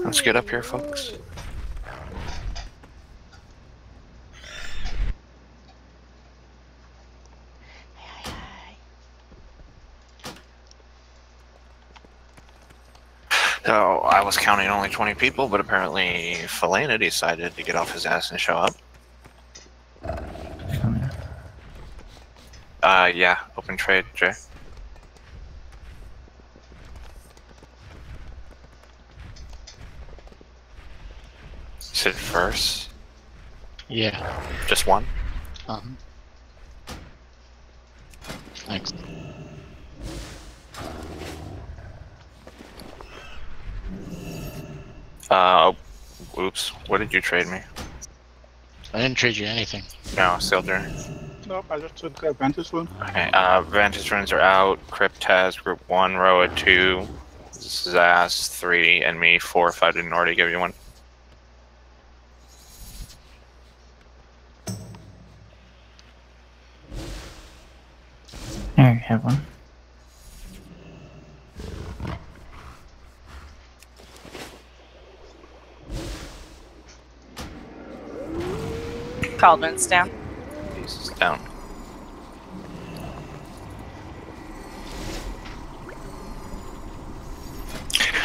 Let's get up here, folks. So I was counting only 20 people, but apparently Feyranna decided to get off his ass and show up. Yeah, open trade, Jay. Sit first. Yeah. Just one? Thanks. Oops. What did you trade me? I didn't trade you anything. No, still there. Nope, I just took Vantage Rune. Okay, Vantage runes are out. Crypt has group 1, Roa 2, Zaz 3, and me 4 if I didn't already give you one. I already have one. Cauldron's down. Pieces down.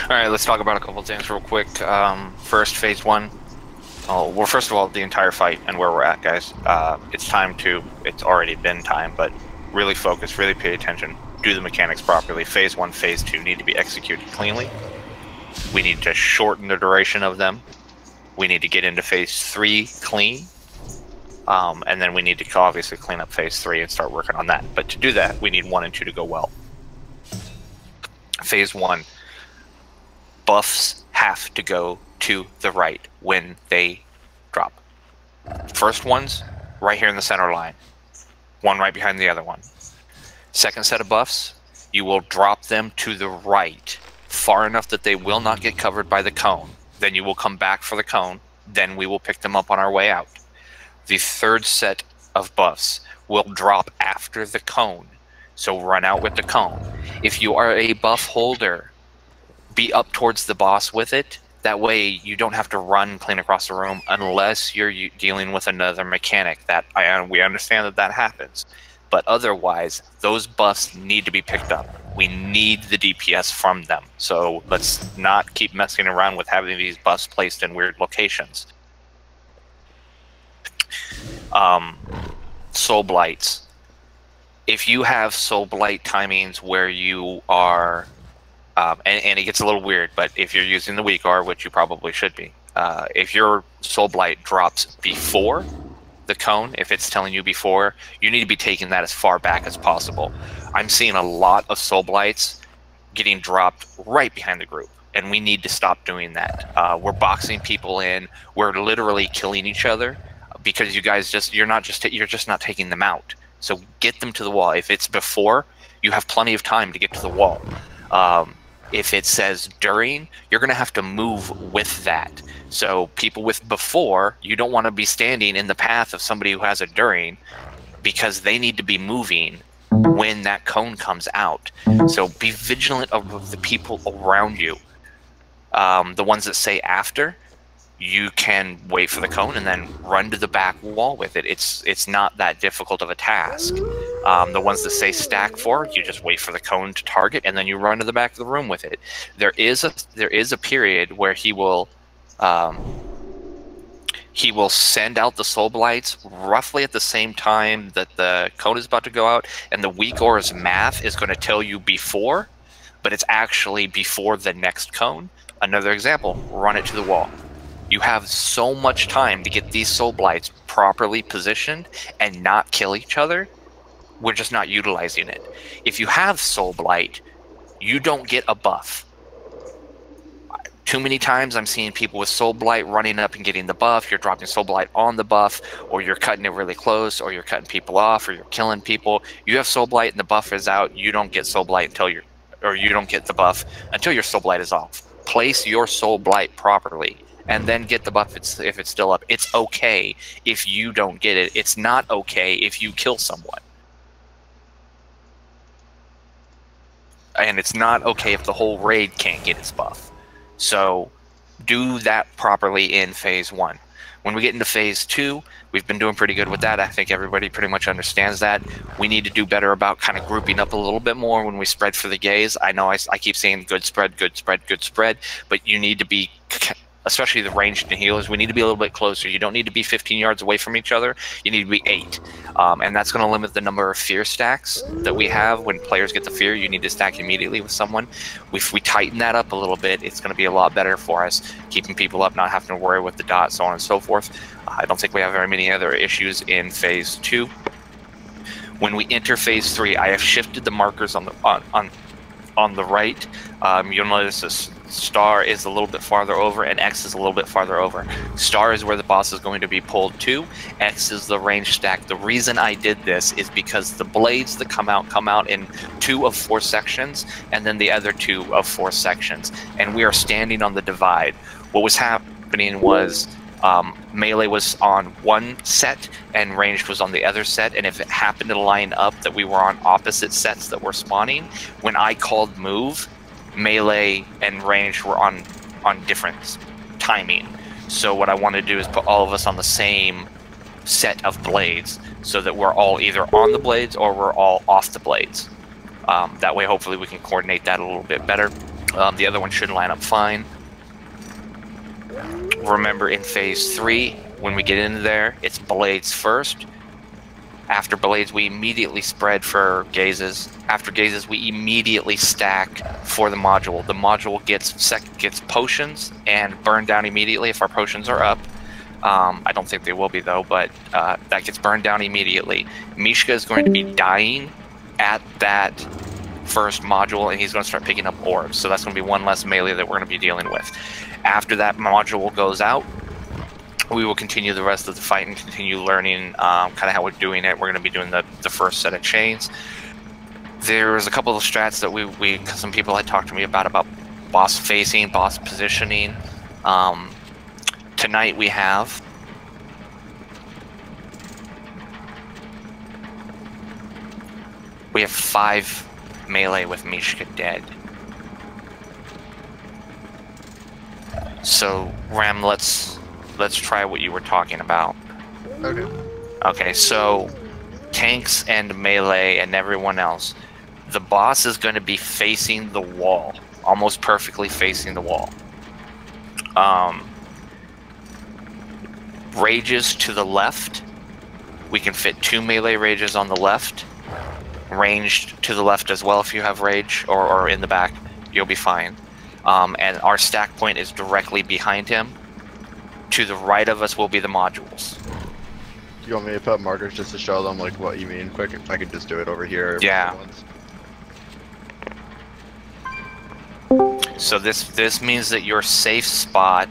Alright, let's talk about a couple things real quick. First, phase 1. Oh, well, first of all, the entire fight and where we're at, guys. It's already been time, but really focus, really pay attention. Do the mechanics properly. Phase 1, phase 2 need to be executed cleanly. We need to shorten the duration of them. We need to get into phase 3 clean. And then we need to obviously clean up phase 3 and start working on that. But to do that, we need 1 and 2 to go well. Phase 1. Buffs have to go to the right when they drop. First one's right here in the center line. One right behind the other one. Second set of buffs, you will drop them to the right, far enough that they will not get covered by the cone. Then you will come back for the cone. Then we will pick them up on our way out. The third set of buffs will drop after the cone. So run out with the cone. If you are a buff holder, be up towards the boss with it. That way you don't have to run clean across the room unless you're dealing with another mechanic. We understand that happens. But otherwise, those buffs need to be picked up. We need the DPS from them. So let's not keep messing around with having these buffs placed in weird locations. Soul Blights. If you have Soul Blight timings where you are... and it gets a little weird, but if you're using the weak R, which you probably should be, if your Soul Blight drops before the cone, if it's telling you before, you need to be taking that as far back as possible. I'm seeing a lot of Soul Blights getting dropped right behind the group, and we need to stop doing that. We're boxing people in. We're literally killing each other because you guys you're just not taking them out. So get them to the wall. If it's before, you have plenty of time to get to the wall. If it says during, you're going to have to move with that. So people with before, you don't want to be standing in the path of somebody who has a during because they need to be moving when that cone comes out. So be vigilant of the people around you. The ones that say after, you can wait for the cone and then run to the back wall with it. It's not that difficult of a task. The ones that say stack for, you just wait for the cone to target and then you run to the back of the room with it. There is a period where he will send out the Soul Blights roughly at the same time that the cone is about to go out, and the weak Aura's math is going to tell you before, but it's actually before the next cone. Another example, run it to the wall. You have so much time to get these Soul Blights properly positioned and not kill each other. We're just not utilizing it. If you have Soul Blight, you don't get a buff. Too many times I'm seeing people with Soul Blight running up and getting the buff. You're dropping Soul Blight on the buff, or you're cutting it really close, or you're cutting people off, or you're killing people. You have Soul Blight and the buff is out. You don't get Soul Blight you don't get the buff until your Soul Blight is off. Place your Soul Blight properly, and then get the buff if it's still up. It's okay if you don't get it. It's not okay if you kill someone. And it's not okay if the whole raid can't get its buff. So do that properly in phase 1. When we get into phase 2, we've been doing pretty good with that. I think everybody pretty much understands that. We need to do better about kind of grouping up a little bit more when we spread for the gaze. I know I keep saying good spread, good spread, good spread, but you need to be, especially the ranged and healers, we need to be a little bit closer. You don't need to be 15 yards away from each other. You need to be 8. And that's going to limit the number of fear stacks that we have. When players get the fear, you need to stack immediately with someone. If we tighten that up a little bit, it's going to be a lot better for us, keeping people up, not having to worry with the dot, so on and so forth. I don't think we have very many other issues in phase 2. When we enter phase 3, I have shifted the markers on the right. You'll notice this star is a little bit farther over and X is a little bit farther over. Star is where the boss is going to be pulled to. X is the range stack. The reason I did this is because the blades that come out in 2 of 4 sections, and then the other 2 of 4 sections. And we are standing on the divide. What was happening was melee was on one set and ranged was on the other set, and if it happened to line up that we were on opposite sets that were spawning, when I called move, melee and ranged were on different timing. So what I want to do is put all of us on the same set of blades so that we're all either on the blades or we're all off the blades. That way hopefully we can coordinate that a little bit better. The other one should line up fine. Remember, in phase 3, when we get into there, it's blades first. After blades, we immediately spread for gazes. After gazes, we immediately stack for the module. The module gets potions and burned down immediately if our potions are up. I don't think they will be, though, but that gets burned down immediately. Mishka is going to be dying at that first module, and he's going to start picking up orbs. So that's going to be one less melee that we're going to be dealing with. After that module goes out, we will continue the rest of the fight and continue learning kind of how we're doing it. We're going to be doing the first set of chains. There's a couple of strats that some people had talked to me about boss facing, boss positioning. Tonight we have 5 melee with Mishka dead. So Ram, let's try what you were talking about. Okay. Okay, so tanks and melee and everyone else, the boss is going to be facing the wall, almost perfectly facing the wall. Rages to the left, we can fit 2 melee rages on the left. Ranged to the left as well if you have rage, or in the back, you'll be fine. And our stack point is directly behind him. To the right of us will be the modules. Do you want me to put markers just to show them like what you mean quick? I could just do it over here. Yeah. So this means that your safe spot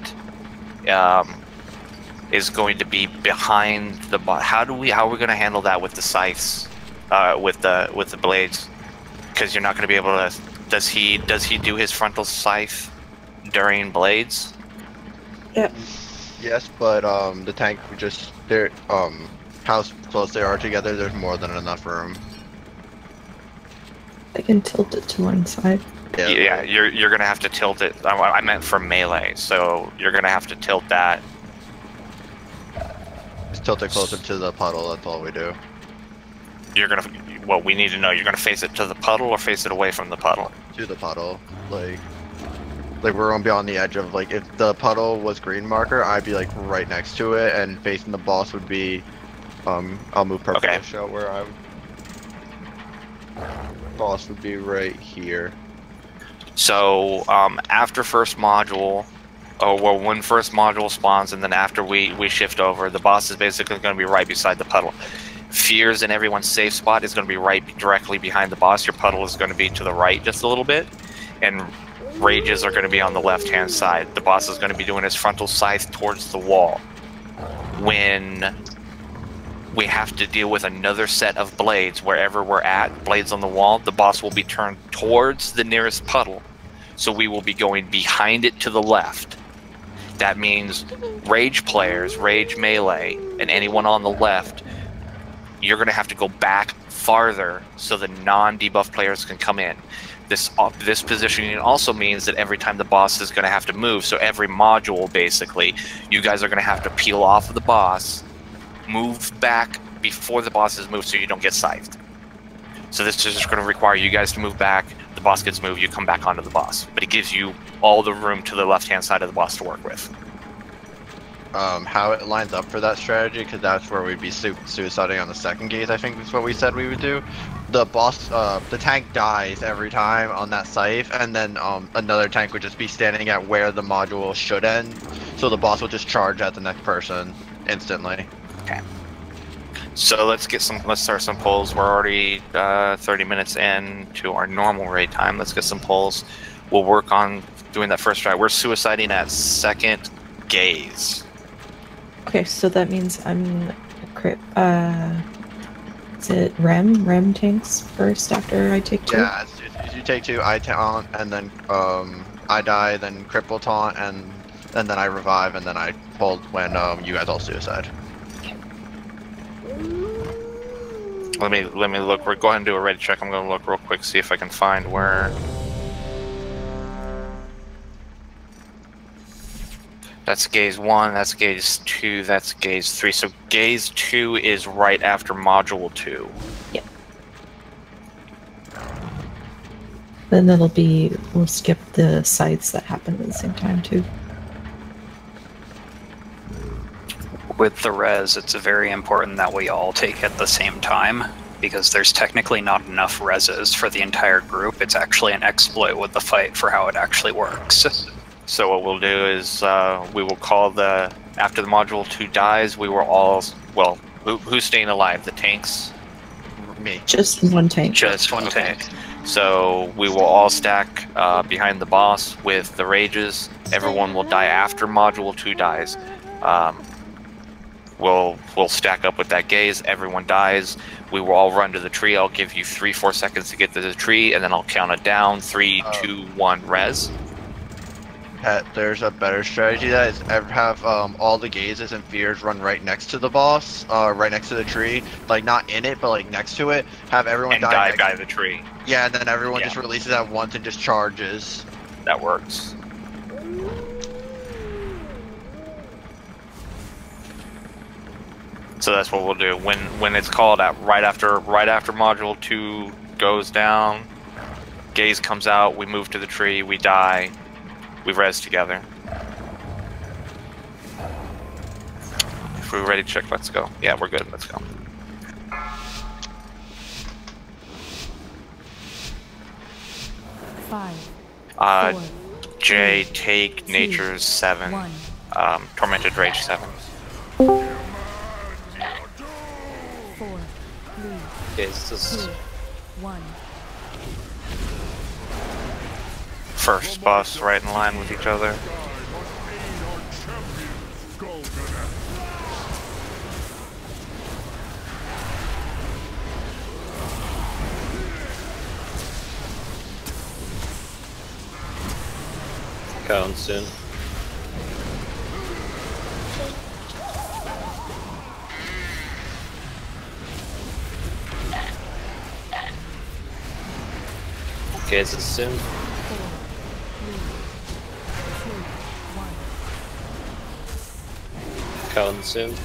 is going to be behind the bot. How are we going to handle that with the scythes, with the blades? Because you're not going to be able to. Does he do his frontal scythe during blades? Yep. Yes, but the tank just how close they are together. There's more than enough room. I can tilt it to one side. Yeah, you're gonna have to tilt it. I meant for melee, so you're gonna have to tilt that. Just tilt it closer to the puddle. That's all we do. You're gonna. Well, we need to know. You're gonna face it to the puddle or face it away from the puddle. To the puddle, like we're gonna be on the edge of if the puddle was green marker, I'd be right next to it, and facing the boss would be, I'll move purple to show where boss would be right here. So after first module, when first module spawns, and then after we shift over, the boss is basically going to be right beside the puddle. Fears in everyone's safe spot is going to be directly behind the boss. Your puddle is going to be to the right just a little bit, and rages are going to be on the left-hand side. The boss is going to be doing his frontal scythe towards the wall. When we have to deal with another set of blades wherever we're at, blades on the wall, the boss will be turned towards the nearest puddle. So we will be going behind it to the left. That means rage players, rage melee, and anyone on the left, you're going to have to go back farther so the non-debuff players can come in. This positioning also means that every time the boss is going to have to move, so every module basically, you guys are going to have to peel off of the boss, move back before the boss is moved, so you don't get scythed. So this is just going to require you guys to move back. The boss gets moved, you come back onto the boss, but it gives you all the room to the left-hand side of the boss to work with. How it lines up for that strategy, because that's where we'd be suiciding on the second gate, I think is what we said we would do. The boss, the tank dies every time on that scythe, and then another tank would just be standing at where the module should end, so the boss will just charge at the next person instantly. Okay. So let's start some polls. We're already 30 minutes in to our normal raid time. Let's get some polls. We'll work on doing that first try. We're suiciding at second gaze. Okay, so that means I'm is it Rem tanks first after I take 2? Yeah, you take 2, I taunt, and then I die, then cripple taunt, and then I revive, and then I hold when you guys all suicide. Let me look. We're going to do a ready check. I'm going to look real quick, see if I can find where. That's gaze 1, that's gaze 2, that's gaze 3. So gaze 2 is right after module 2. Yep. Then we'll skip the sites that happen at the same time too. With the res, it's very important that we all take at the same time, because there's technically not enough reses for the entire group. It's actually an exploit with the fight for how it actually works. So what we'll do is we will call after the module 2 dies, we will all, well, who's staying alive? The tanks? Me. Just one tank. Just one tank. So we will all stack behind the boss with the rages. Everyone will die after module 2 dies. We'll stack up with that gaze. Everyone dies. We will all run to the tree. I'll give you 3-4 seconds to get to the tree, and then I'll count it down. 3, 2, 1, res. There's a better strategy that is have all the gazes and fears run right next to the boss, right next to the tree, like not in it, but like next to it. Have everyone And die by next. the tree. Yeah, and then everyone just releases at once and just charges. That works. So that's what we'll do. When it's called out, right after module 2 goes down, gaze comes out, we move to the tree, we die, we res together. If we're ready to check, let's go. Yeah, we're good, let's go. Four, Jay, take 2, Nature's 7. 1. Tormented Rage 7. 4, 3, It's 2, just 1. First boss right in line with each other. count soon. Okay, is it soon? 4, 3, 2, 1. Count soon.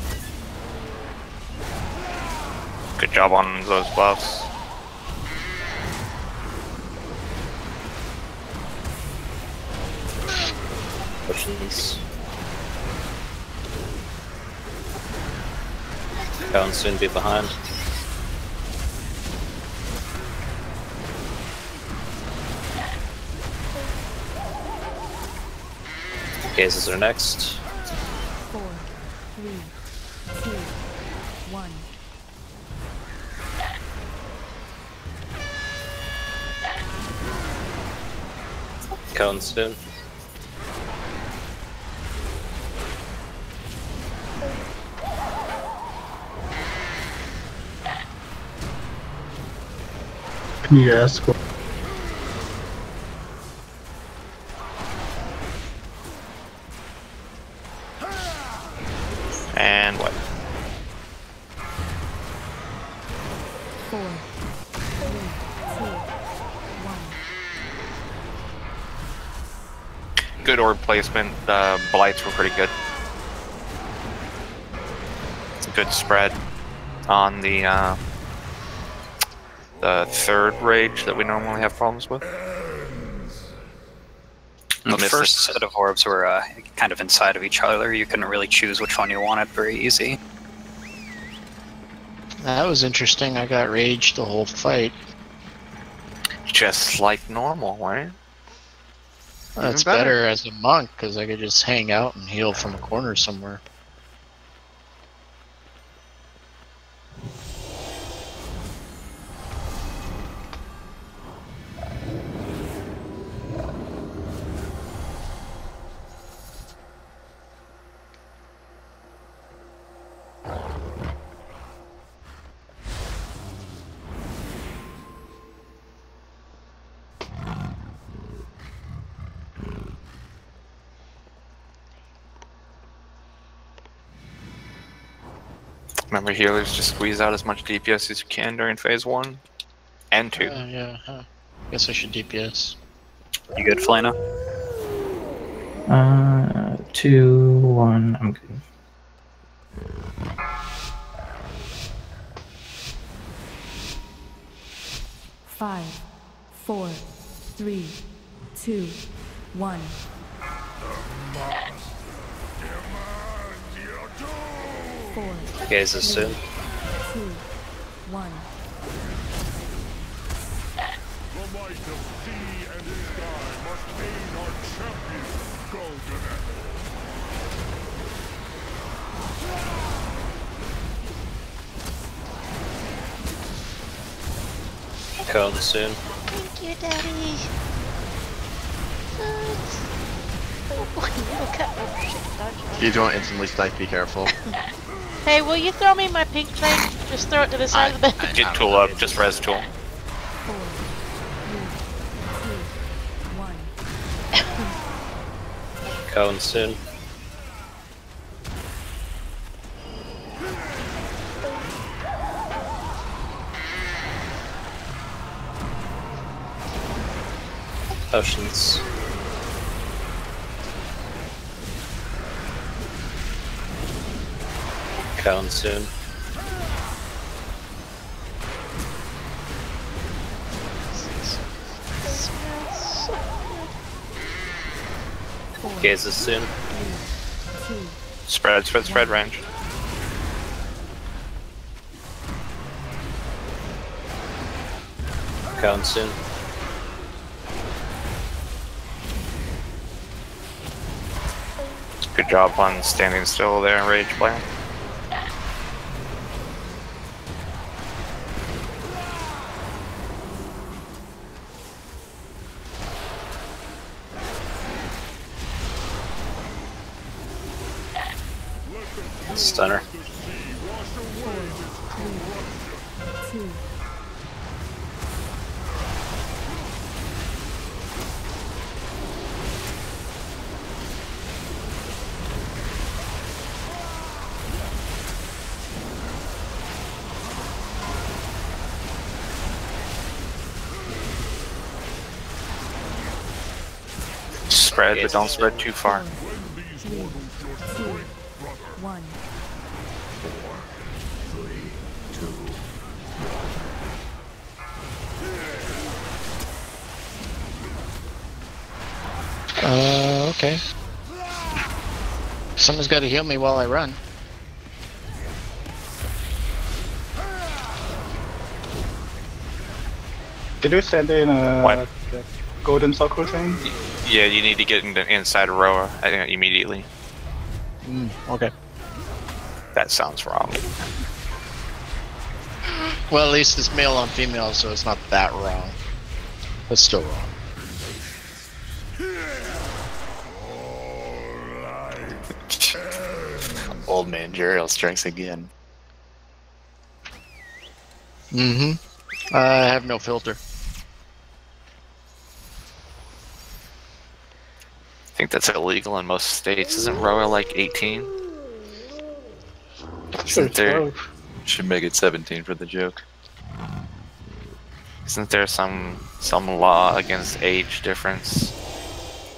Good job on those buffs. Potions. Count soon be behind. Cases are next. 4, 3, 2, 1. Count soon. Yes. And what? 4, 3, 2, 1. good orb placement. Blights were pretty good. It's a good spread on the third rage that we normally have problems with. The first set of orbs were kind of inside of each other. You couldn't really choose which one you wanted very easy. That was interesting. I got rage the whole fight. Just like normal, right? That's better as a monk, because I could just hang out and heal from a corner somewhere. Remember, healers just squeeze out as much DPS as you can during phase 1 and 2. Yeah, guess I should DPS. You good, Feyranna? 2, 1, I'm good. Five, 4, 3, 2, 1. Four, Gaze is soon. 2, 1. The might of sea and sky must aid our champion, Golden. Cone soon. Thank you, Daddy. You don't instantly spike, be careful. Hey, will you throw me my pink thing? Just throw it to the side of the bed. Get tool up, just res tool. 4, 3, 2, 1. Cone soon. Potions. Cone soon. Gaze is soon. 2, Spread range. Cone soon. Good job on standing still there, rage player. Stunner. 2. Spread, but don't spread too far. 3, 2, 1. Okay. Someone's got to heal me while I run. Did you send in What? the golden circle thing? Yeah, you need to get inside of Roa immediately. Okay. That sounds wrong. Well, at least it's male on female, so it's not that wrong. But still wrong. Old managerial strikes again. I have no filter. I think that's illegal in most states. Isn't Roa like 18? Isn't there? Should make it 17 for the joke. Isn't there some law against age difference?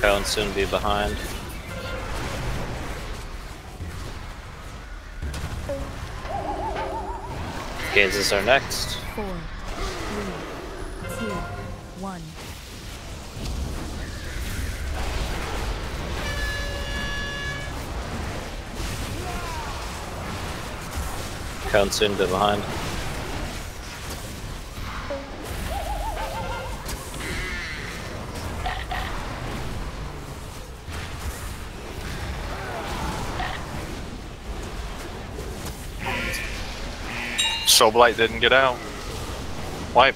Cone soon be behind. Gazes are next. 4, 3, 2, 1. Cone soon be behind. Soul Blight didn't get out. Wipe.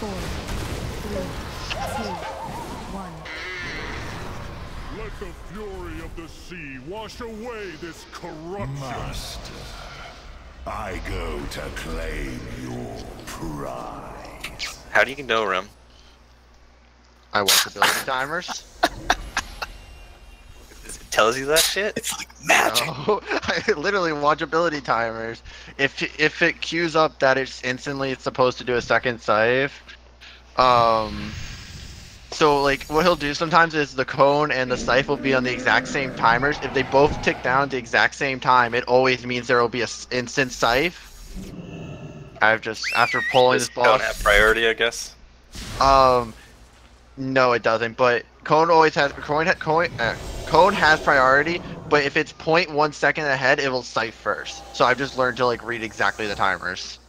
4, 3, 2, 1. Let the fury of the sea wash away this corruption. Master, I go to claim your prize. How do you know, Rim? I watch ability timers. It tells you that shit? It's like magic. No, I literally watch ability timers. If it queues up that it's supposed to do a second save, so like what he'll do sometimes is the cone and the scythe will be on the exact same timers. If they both tick down at the exact same time, it always means there will be a instant scythe. I've just after pulling this boss. Don't have priority, I guess. No, it doesn't. But cone always has cone has priority. But if it's 0.1 second ahead, it will scythe first. So I've just learned to like read exactly the timers.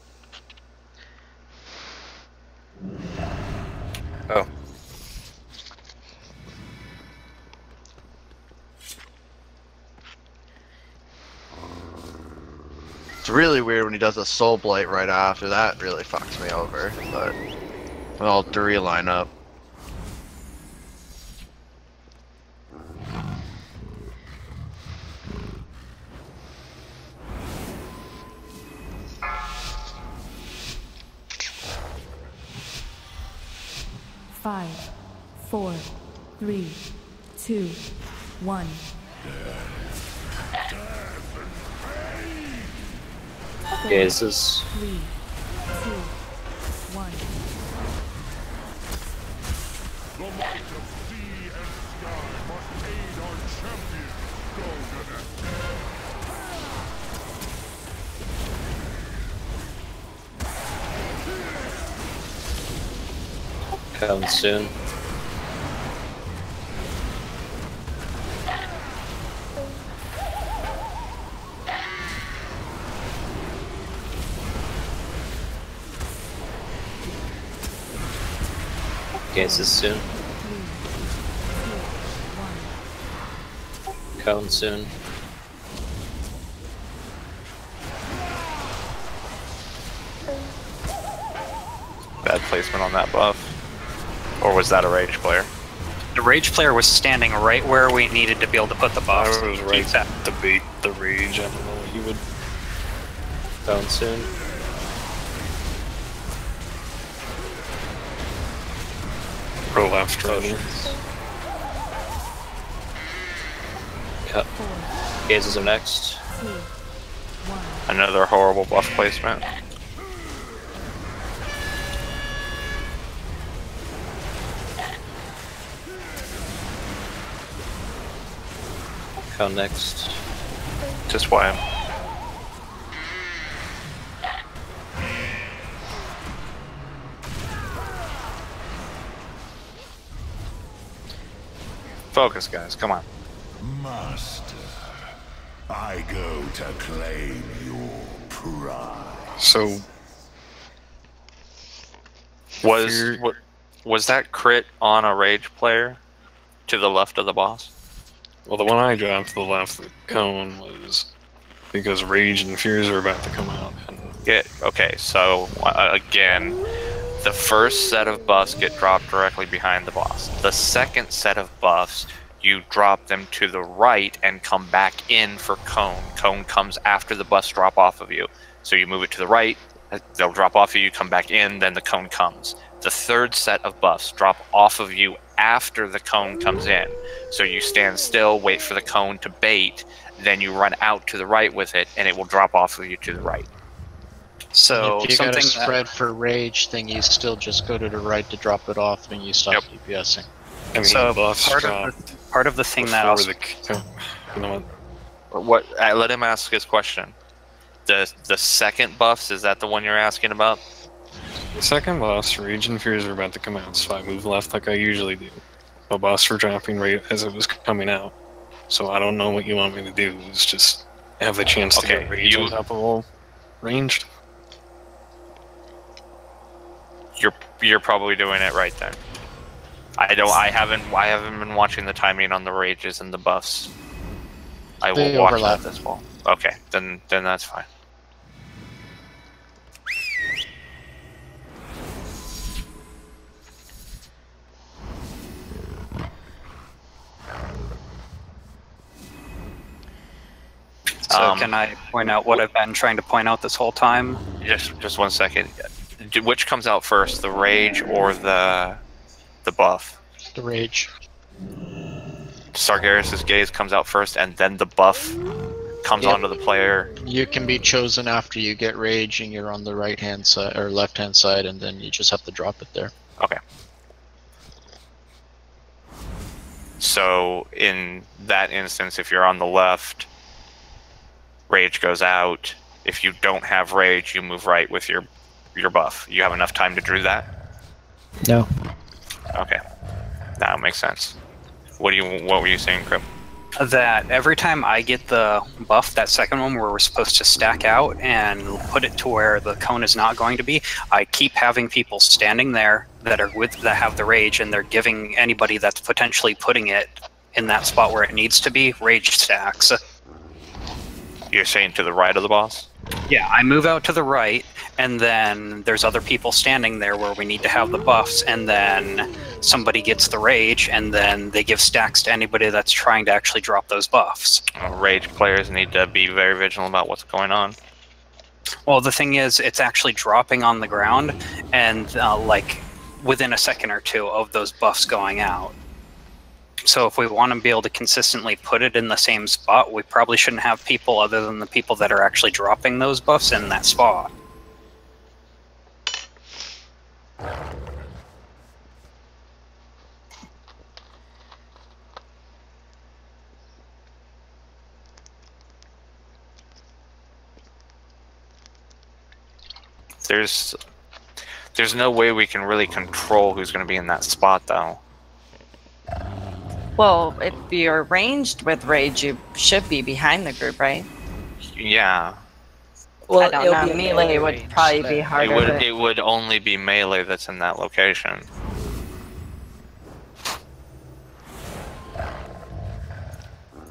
Oh. It's really weird when he does a soul blight right after that. Really fucks me over. But all three line up. Five, 4, 3, 2, 1. Gazes. 3, 2, 1. The might of sea and sky must aid our champion, Golden. Come soon. Gazes soon. 3, 2, 1. Cone soon. Bad placement on that buff. Or was that a rage player? The rage player was standing right where we needed to be able to put the buff. I was right to beat the rage. I don't know what he would. Cone soon. Pro left Potions. Cut. Gazes are next. 2, 1. Another horrible buff placement. Cone next. Just why. Focus, guys. Come on. Master, I go to claim your prize. So was that crit on a rage player to the left of the boss? Well, the one I dropped to the left, the cone, was because rage and fears are about to come out. And Yeah. Okay. So again, the first set of buffs get dropped directly behind the boss. The second set of buffs, you drop them to the right and come back in for cone. Cone comes after the buffs drop off of you. So you move it to the right, they'll drop off of you, come back in, then the cone comes. The third set of buffs drop off of you after the cone comes in. So you stand still, wait for the cone to bait, then you run out to the right with it, and it will drop off of you to the right. So if you got a something spread for rage thing, you still just go to the right to drop it off, and you stop DPSing. I mean, so buffs part of the thing that also, you know What? Let him ask his question. The second buffs, is that the one you're asking about? the second boss, Rage and Fears, are about to come out, so I move left like I usually do. The boss for dropping right as it was coming out. So I don't know what you want me to do. It's just have the chance to get Rage on top of all ranged. You're probably doing it right then. I haven't been watching the timing on the rages and the buffs. I will watch that this fall. Okay, then that's fine. So can I point out what I've been trying to point out this whole time? Just 1 second. Which comes out first, the rage or the buff? The rage. Sargeras' gaze comes out first, and then the buff comes onto the player. You can be chosen after you get rage, and you're on the right hand side or left hand side, and then you just have to drop it there. Okay. So in that instance, if you're on the left, rage goes out. If you don't have rage, you move right with your buff. You have enough time to do that? No. Okay. That makes sense. What were you saying, Crip? That every time I get the buff, that second one where we're supposed to stack out and put it to where the cone is not going to be, I keep having people standing there that have the rage, and they're giving anybody that's potentially putting it in that spot where it needs to be rage stacks. You're saying to the right of the boss? Yeah, I move out to the right, and then there's other people standing there where we need to have the buffs, and then somebody gets the rage, and then they give stacks to anybody that's trying to actually drop those buffs. Rage players need to be very vigilant about what's going on. Well, the thing is, it's actually dropping on the ground, and like within a second or two of those buffs going out. So if we want to be able to consistently put it in the same spot, we probably shouldn't have people other than the people that are actually dropping those buffs in that spot. There's no way we can really control who's going to be in that spot, though. Well, if you're ranged with rage, you should be behind the group, right? Yeah. Well, I don't know. Melee would probably be harder. It would only be melee that's in that location.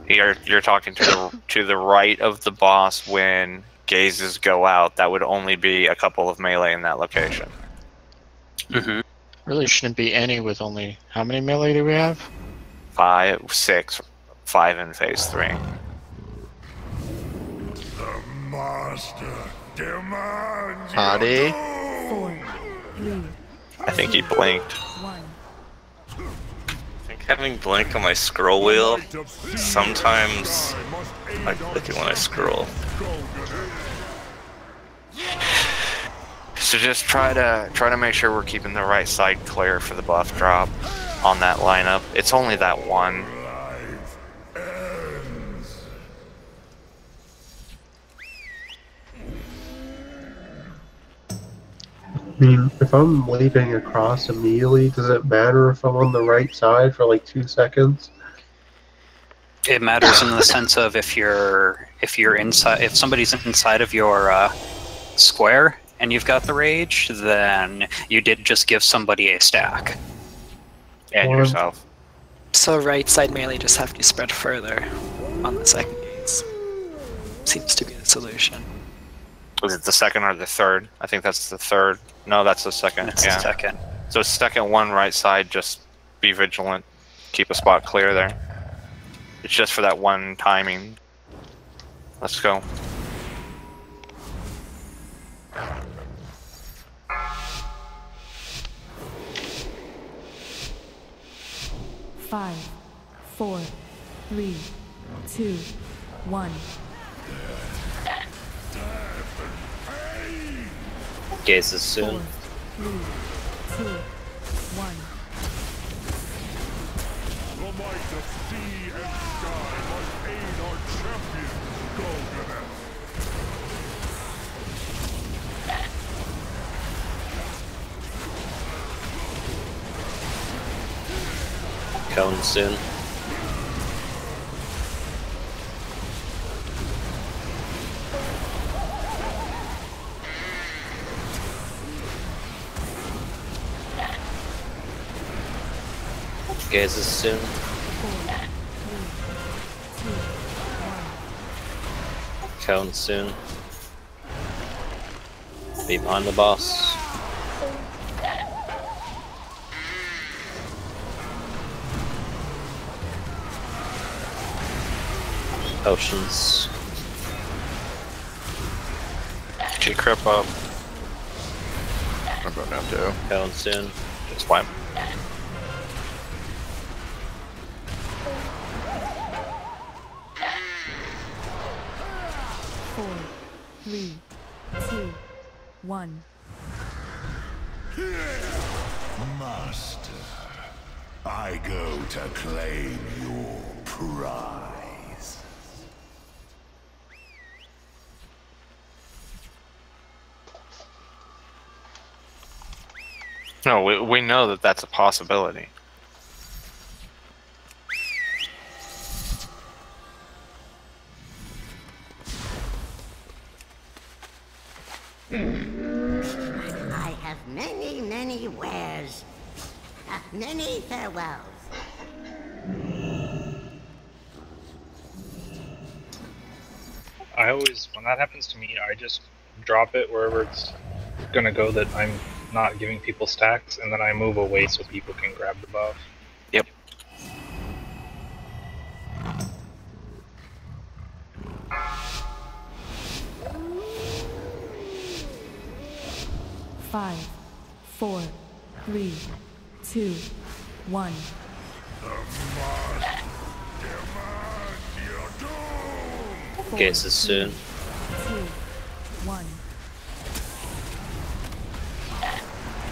You're talking to the right of the boss when gazes go out. That would only be a couple of melee in that location. Mm-hmm. Really shouldn't be any with only... How many melee do we have? 5, 6, 5 in phase 3. The master demands. Howdy. 4, 3. I think he blinked. 1. I think having blink on my scroll wheel, sometimes I click it when I scroll. So just try to make sure we're keeping the right side clear for the buff drop on that lineup. It's only that one. I mean, if I'm leaping across immediately, does it matter if I'm on the right side for like 2 seconds? It matters in the sense of if you're inside, if somebody's inside of your square and you've got the rage, then you did just give somebody a stack. And yourself. So right side melee just have to spread further on the second gaze. Seems to be the solution. Was it the second or the third? I think that's the third. No, that's the second. It's the second. So second one right side, just be vigilant. Keep a spot clear there. It's just for that one timing. Let's go. Five, 4, 3, 2, 1. Gazes soon. 4, 3, 2, 1. The might of sea and sky must aid our champion, Golden. Cone soon. Gazes soon. 4, 3, 2, 1. Cone soon. Be behind the boss. Potions. She creep up. I'm going down too. Cone soon. Just wipe. 4, 3, 2, 1. Master, I go to claim your prize. No, we know that that's a possibility. I have many, many wares. Many farewells. I always, when that happens to me, I just drop it wherever it's gonna go that I'm not giving people stacks, and then I move away so people can grab the buff. Yep. Five, 4, 3, 2, 1. Gazes soon. 2, 1.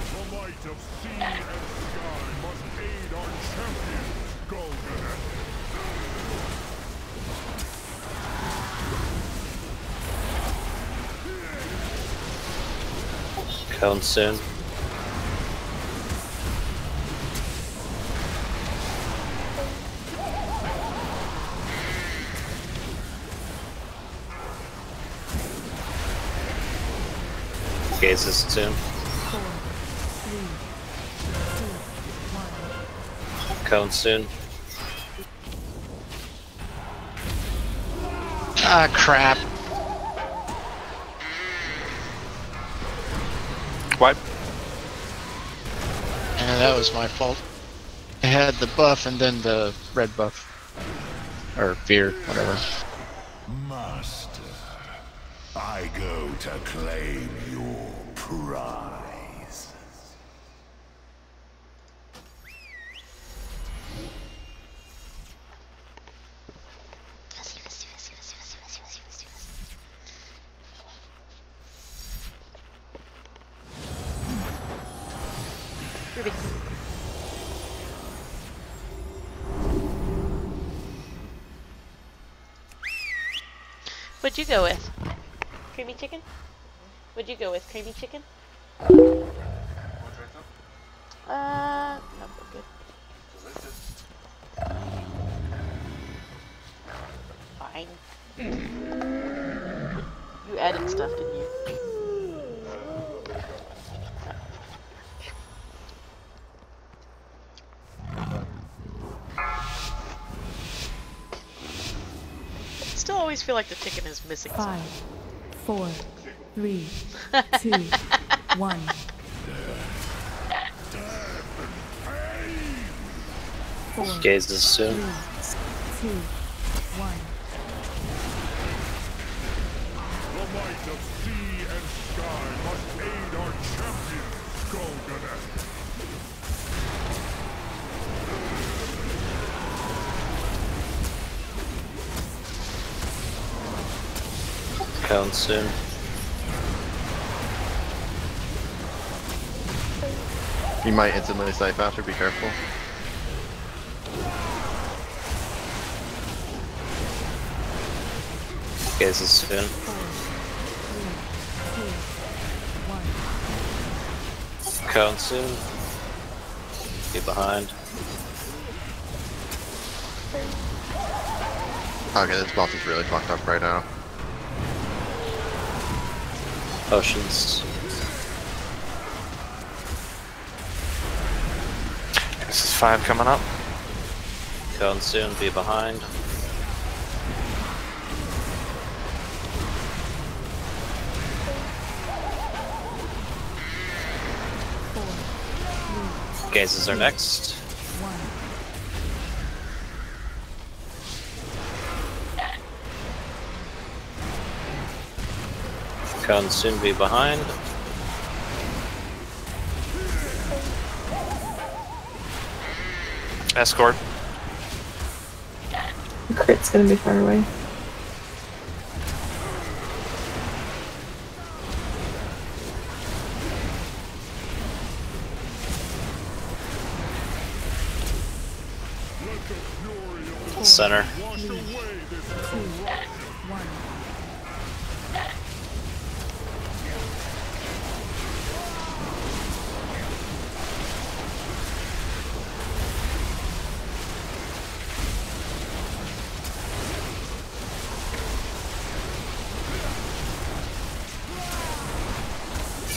The might of sea and sky must aid our champion, Golden. Cone soon. Gazes soon. 4, 3, 2, 1. Cone soon. Ah, crap. What? And that was my fault. I had the buff and then the red buff. Or fear, whatever. Master, I go to claim your prize. Ruby. What'd you go with? Creamy chicken? What'd you go with? Creamy chicken? No, we're good. Fine. You added stuff, didn't you? Still always feel like the chicken is missing 5, something. 4, 3, 2, 1. 4, Gazes soon. 3, 2, 1. The might of sea and sky must aid our champion, Golden. Cone soon. You might instantly sight faster, be careful. Guys, is soon. 4, 3, 2, 1. Cone soon. Be behind. Okay, this boss is really fucked up right now. Potions. This is 5 coming up. Cone soon. Be behind. Gazes are next. 1. Cone soon. Be behind. Escort. The crit's gonna be far away. Center. 3, 2, 1.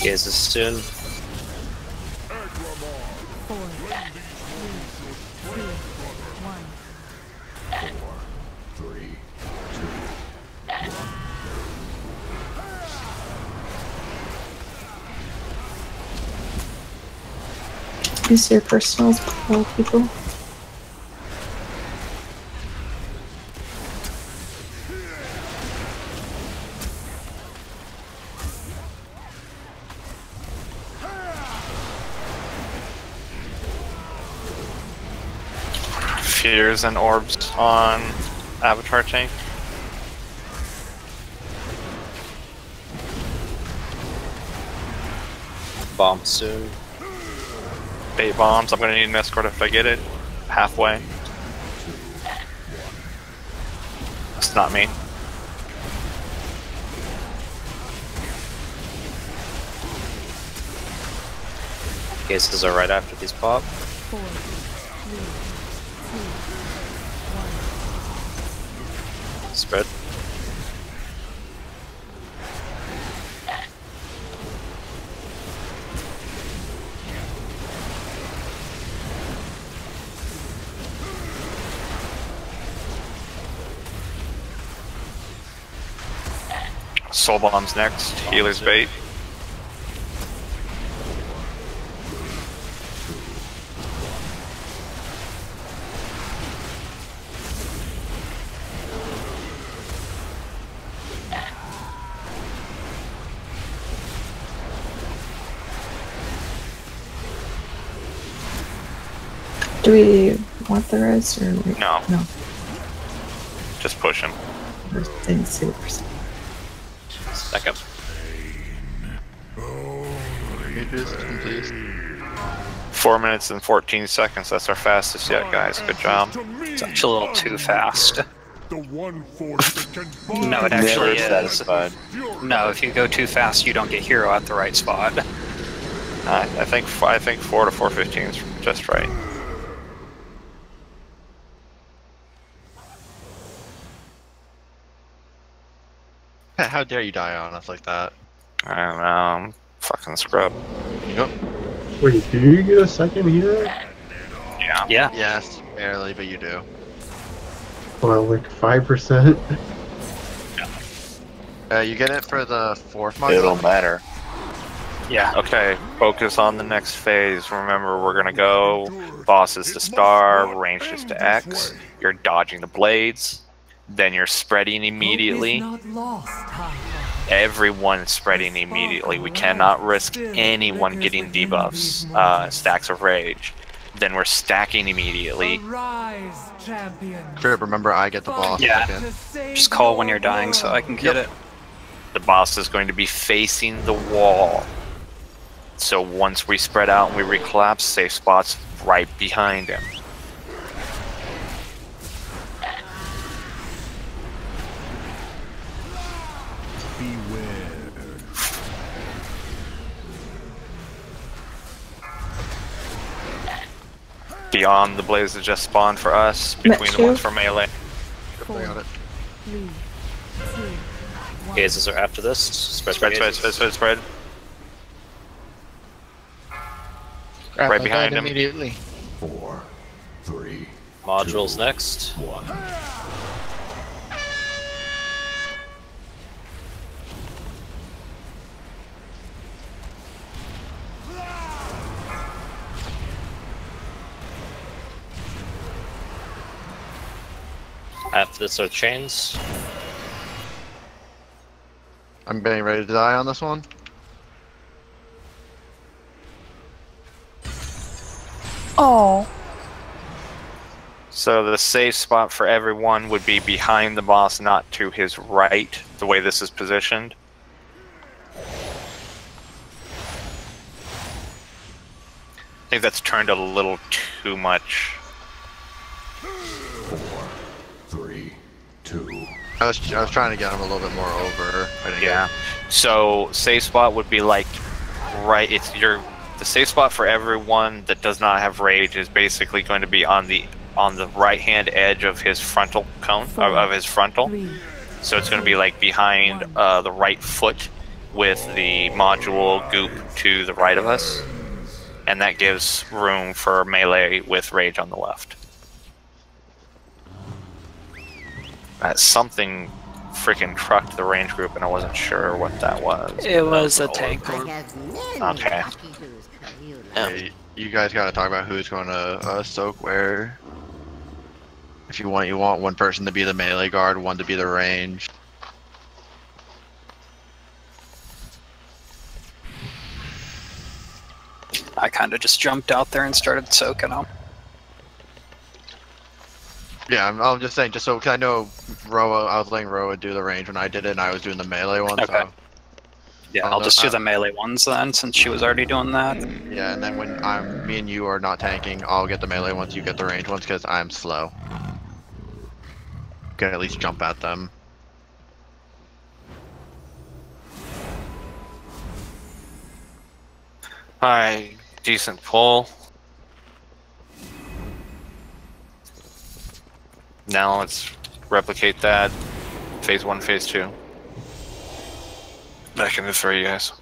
Gazes soon. 4, 3, 2, 1. Use your personals, people. Fears and orbs on Avatar tank. Bomb soon. 8 bombs. I'm gonna need an escort if I get it. Halfway. It's not me. Gazes are right after these pop. 4, 3, 2, 1. Spread. Soul bombs next. Healer's bait. Do we want the res or No. No. Just push him. I didn't see the percent. Second. Please. 4 minutes and 14 seconds. That's our fastest yet, guys. Good job. It's actually a little too fast. The one force that can bind No, it actually Never is. satisfied. No, if you go too fast, you don't get hero at the right spot. I think 4 to 4:15 is just right. How dare you die on us like that? I don't know. I'm fucking scrub. Yep. Wait, do you get a second hero? Yeah. Yeah. Yes, barely, but you do. Well, like 5%. You get it for the 4th module? It'll matter. Yeah. Okay, focus on the next phase. Remember, we're gonna go bosses to star, ranges to X. You're dodging the blades. Then you're spreading immediately. Everyone's spreading immediately. We cannot risk anyone getting debuffs, stacks of rage. Then we're stacking immediately. Crib, remember I get the boss. Yeah. Okay. Just call when you're dying so I can get it. The boss is going to be facing the wall. So once we spread out and we recollapse, safe spots right behind him. Beyond the blaze that just spawned for us, between the ones for melee. Got it. 3, 2, 1. Gazes are after this. Spread. Spread. Right behind him. Immediately. 4, 3. Modules next. 1. After this are chains. I'm getting ready to die on this one. Oh. So the safe spot for everyone would be behind the boss, not to his right, the way this is positioned. I think that's turned a little too much. 4, 3, 2. I was trying to get him a little bit more over. I didn't Yeah. So safe spot would be like right. The safe spot for everyone that does not have rage is basically going to be on the right hand edge of his frontal cone of his frontal. So it's going to be like behind the right foot with the module goop to the right of us, and that gives room for melee with rage on the left. Something freaking trucked the range group, and I wasn't sure what that was. It was a tank. Okay. Yeah, you guys gotta talk about who's going to soak where. If you want one person to be the melee guard, one to be the range. I kind of just jumped out there and started soaking them. Yeah, I'm just saying, just so, cause I know Roa, I was letting Roa do the range when I did it, and I was doing the melee one. Okay. So. Yeah, I'll just do the melee ones then, since she was already doing that. Yeah, and then when me and you are not tanking, I'll get the melee ones, you get the range ones, because I'm slow. Can at least jump at them. Alright, decent pull. Now let's replicate that. Phase 1, Phase 2. Back into 3, guys.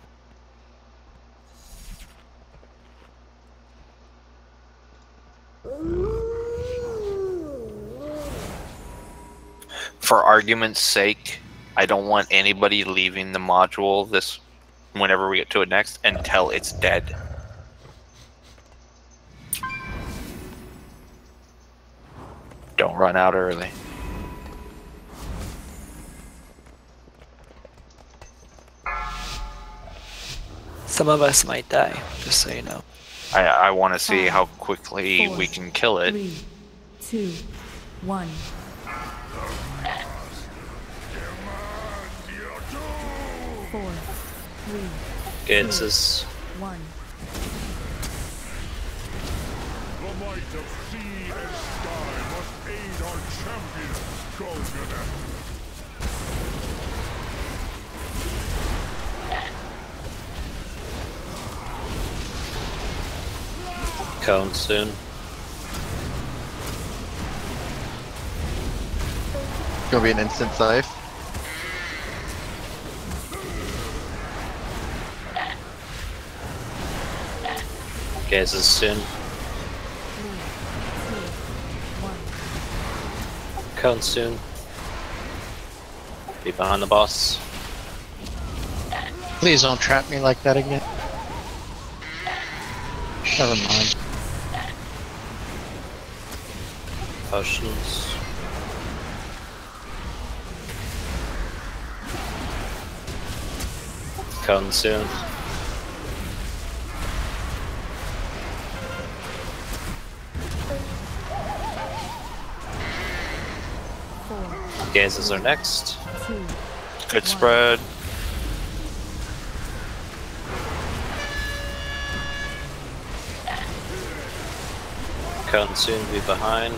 For argument's sake, I don't want anybody leaving the module whenever we get to it next until it's dead. Don't run out early. Some of us might die, just so you know. I want to see how quickly we can kill it. 3, 2, 1. 4, 3, Gazes. 1. The might of sea and sky must aid our champion, Golden. Cone soon. Gonna be an instant save. Gazes soon. 3, 2, 1. Cone soon. Be behind the boss. Please don't trap me like that again. Never mind. Potions. Cone soon. Gazes are next. 2, Good spread. Count soon, be behind.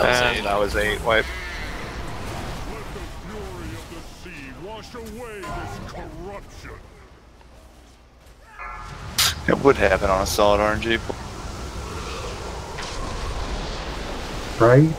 And that was 8 wipe. Wash away this corruption. It would happen on a solid RNG. Right?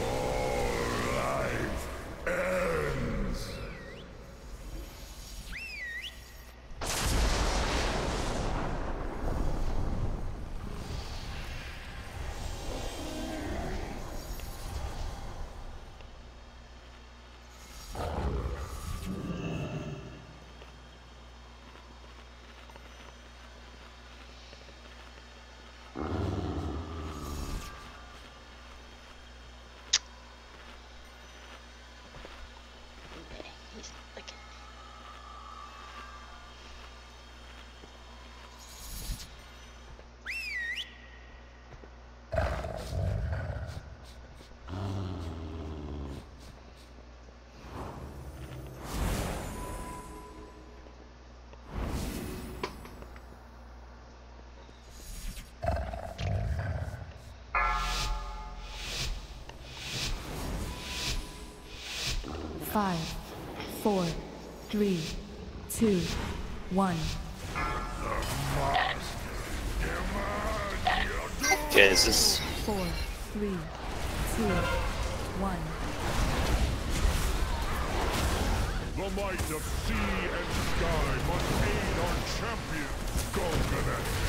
Five, four, three, two, one. Okay, this is 4, 3, 2, 1. The might of sea and sky must aid our champion, Golden.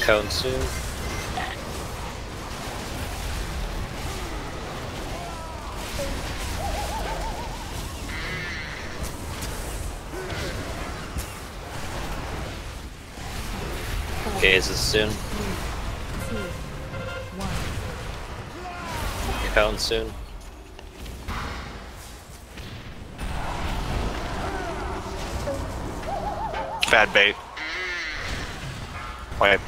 count soon. Okay, is this soon? 3, 2, 1. Count soon. Bad bait. Wait.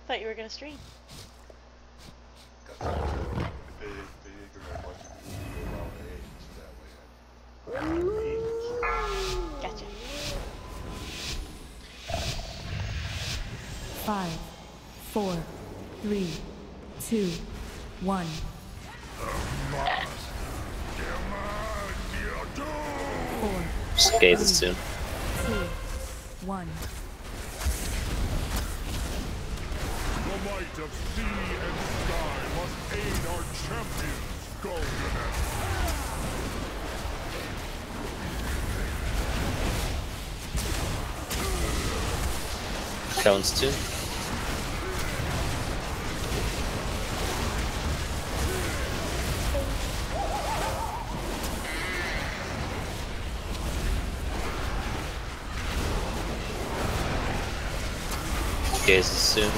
Thought you were gonna stream. Gotcha. 5, 4, 3, 2, 1. Just gaze it soon. 2, 1. The might of sea and sky must aid our champions, Golden. Counts too. Gaze it soon.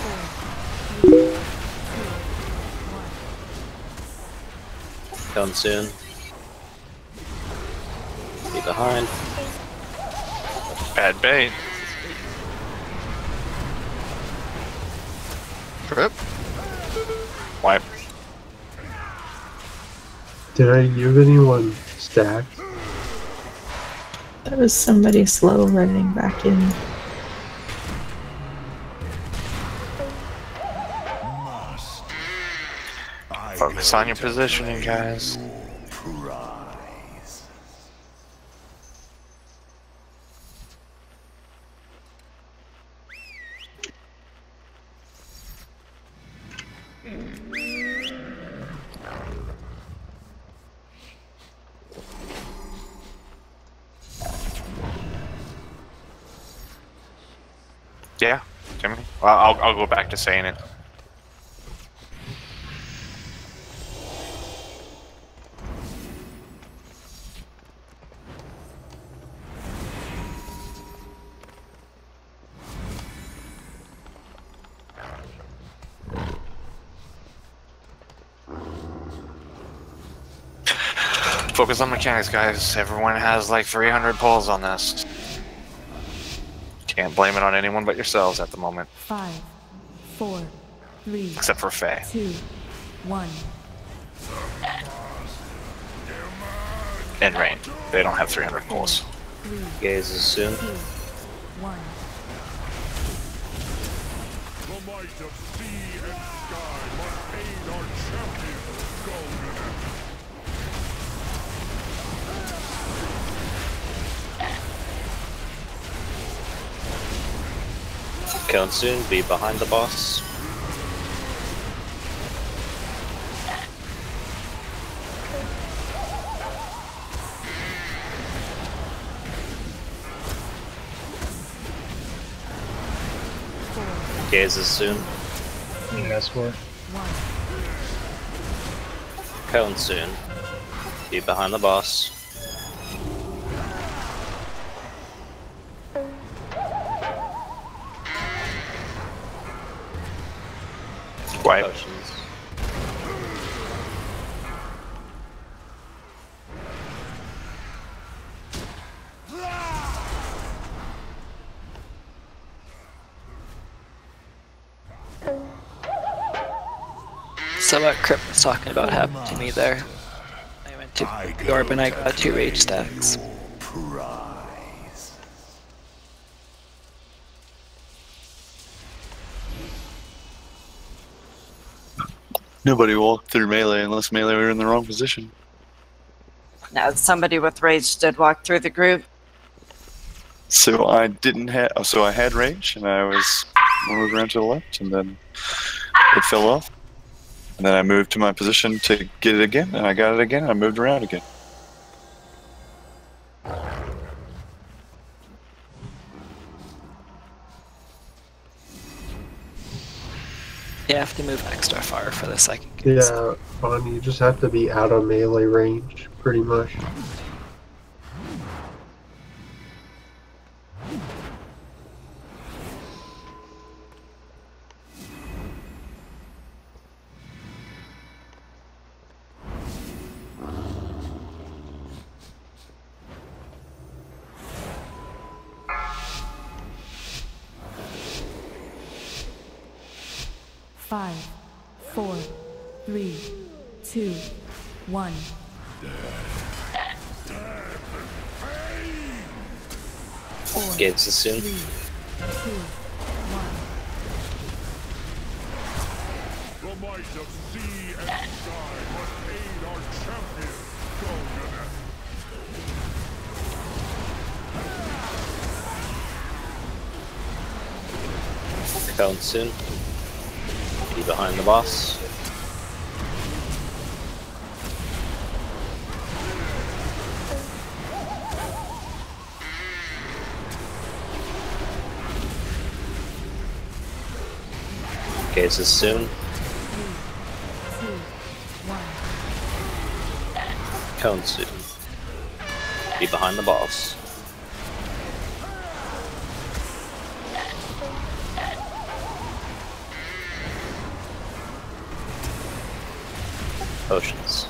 Come soon. Be behind. Bad bait. Trip. Wipe. Did I give anyone stacks? That was somebody slow running back in. Focus on your positioning, guys. Yeah, Jimmy. Well, I'll go back to saying it. Focus on mechanics, guys. Everyone has like 300 pulls on this. Can't blame it on anyone but yourselves at the moment. 5, 4, 3. Except for Faye. 2, 1. And Rain. They don't have 300 pulls. Gaze is soon. 2, 1. The might of sea and sky must aid our champion, Golden. Count soon. Be behind the boss. Gaze is soon. Escort. Count soon. Be behind the boss. Wipe. Potions. So what Crip was talking about happened to me there. I went to the orb and I got 2 rage stacks. Nobody walked through melee unless melee were in the wrong position. Now, somebody with rage did walk through the group. So I didn't have. So I had rage, and I moved around to the left, and then it fell off. And then I moved to my position to get it again, and I got it again, and I moved around again. You have to move extra far for the second case. Yeah, Bon, you just have to be out of melee range, pretty much. Five, 4, 3, 2, 1. Gaze is soon. 3, 2, 1. The might of sea and sky must aid our champion, Golden. Count soon. Be behind the boss. Gaze is soon. 3, 2, 1. Count soon. Be behind the boss. Potions.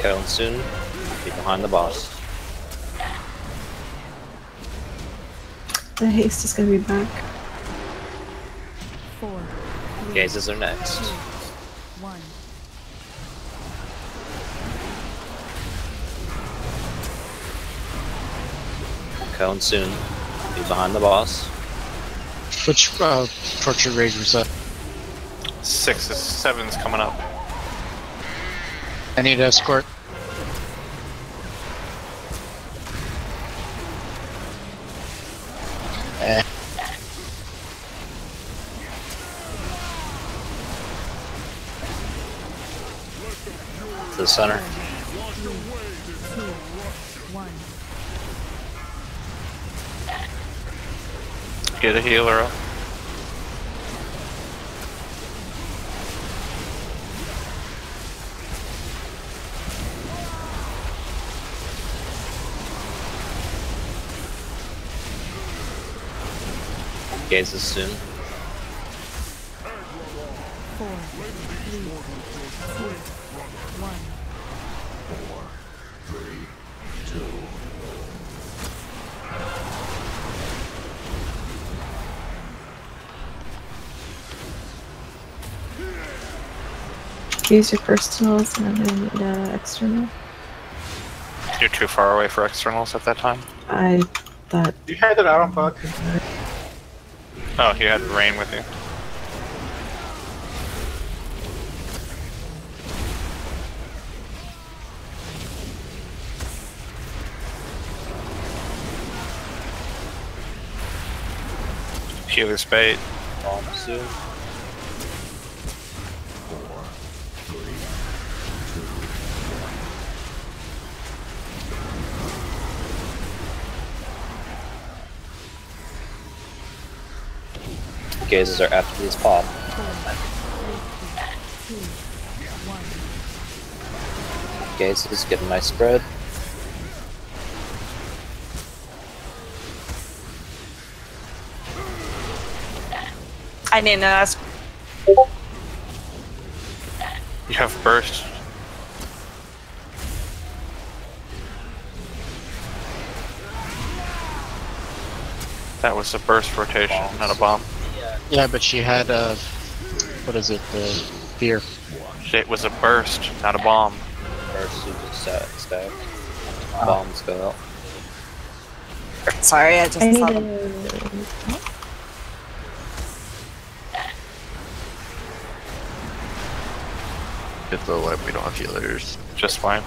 Count soon. Be behind the boss. The haste is gonna be back. 4, 3, Gazes are next. 2, 1. Cone soon. Be behind the boss. Which torture rage was that? 6 is 7's coming up. I need escort. To the center. 3, 2, 1. Get a healer up. Gazes soon. 4, 3, 2, 1. Use your personals and I'm gonna need external. You're too far away for externals at that time. I thought You had it out on Buck. Oh, you had rain with you. Healer's bait. Bomb soon. Gazes are after these pop. 4, 3, 2, 1. Gazes get a nice spread. I need to ask. You have burst. That was a burst rotation, not a bomb. Yeah, but she had what is it? The fear. It was a burst, not a bomb. Burst, you just stack. Bombs go out. Sorry, I just I saw need them. It's the light, we don't have healers. Just fine.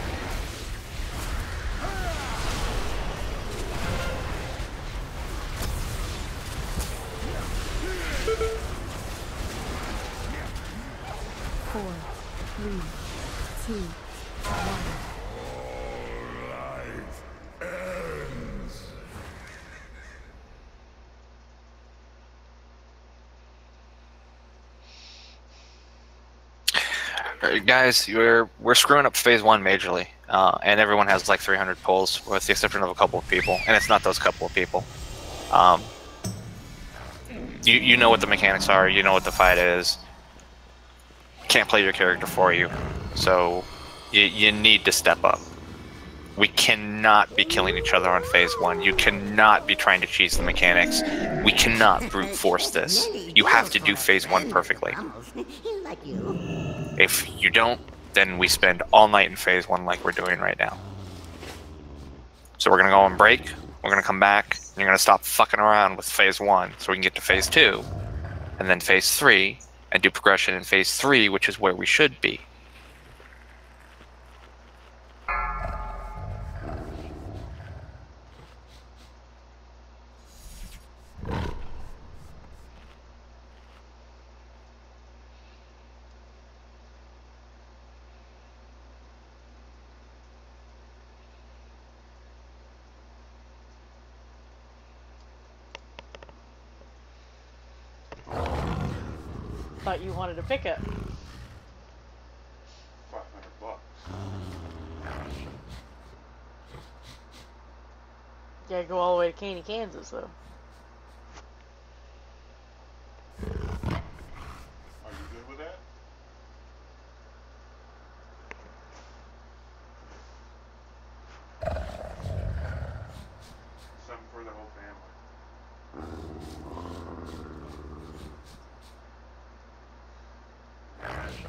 Four, 3, 2, 1. Guys, we're screwing up phase 1 majorly, and everyone has like 300 pulls, with the exception of a couple of people, and it's not those couple of people. You know what the mechanics are, you know what the fight is. Can't play your character for you, so you need to step up. We cannot be killing each other on phase 1. You cannot be trying to cheese the mechanics. We cannot brute force this. You have to do phase 1 perfectly. If you don't, then we spend all night in phase 1 like we're doing right now. So we're going to go on break, we're going to come back, and you're going to stop fucking around with phase 1 so we can get to phase 2, and then phase 3, and do progression in phase 3, which is where we should be. Thought you wanted a pickup. $500. Gotta go all the way to Caney, Kansas, though. Are you good with that? Something for the whole family.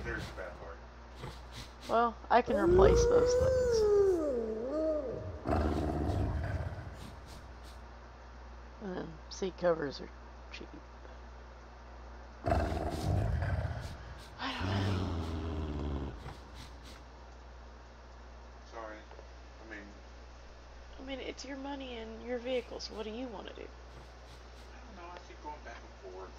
There's the bad part. Well, I can replace those things. And then seat covers are cheap. I don't know. Sorry. I mean, it's your money and your vehicle, so what do you want to do? I don't know. I keep going back and forth.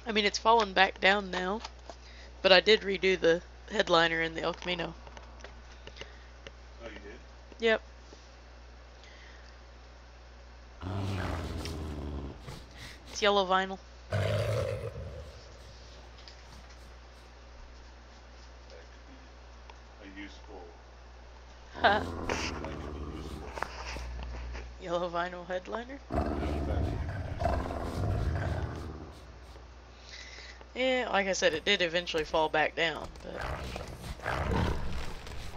I mean, it's fallen back down now, but I did redo the headliner in the El Camino. Oh, you did? Yep. It's yellow vinyl. A useful. Huh. Yellow vinyl headliner? Yeah, like I said, it did eventually fall back down, but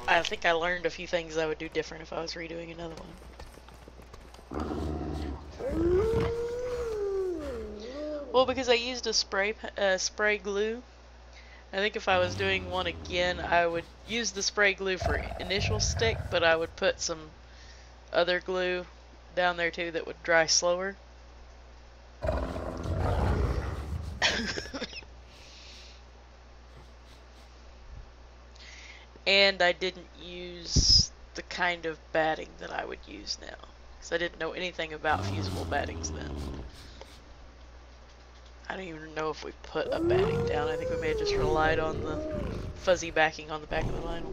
I think I learned a few things I would do different if I was redoing another one. Well, because I used a spray glue. I think if I was doing one again, I would use the spray glue for initial stick, but I would put some other glue down there too that would dry slower. And I didn't use the kind of batting that I would use now, because I didn't know anything about fusible battings then. I don't even know if we put a batting down. I think we may have just relied on the fuzzy backing on the back of the vinyl.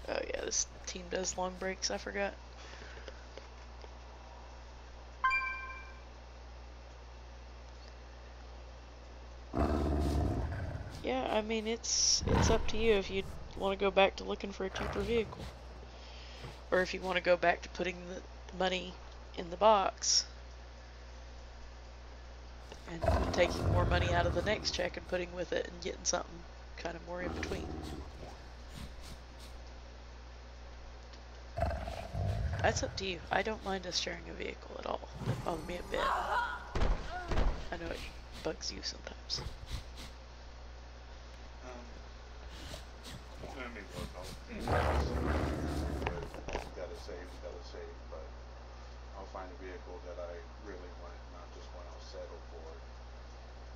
Oh yeah, this team does long breaks, I forgot. Yeah, I mean, it's up to you if you want to go back to looking for a cheaper vehicle. Or if you want to go back to putting the money in the box. And taking more money out of the next check and putting with it and getting something kind of more in between. That's up to you. I don't mind us sharing a vehicle at all. It bothers me a bit. I know it bugs you sometimes. I mean, look, gotta save, but I'll find a vehicle that I really want, not just one I'll settle for.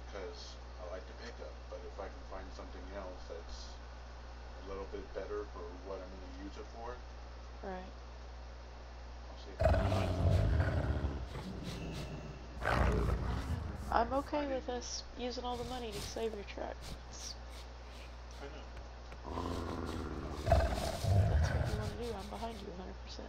Because I like the pickup, but if I can find something else that's a little bit better for what I'm going to use it for, right. I'll save money. I'm okay with us using all the money to save your truck. I know. That's what you want to do. I'm behind you 100%.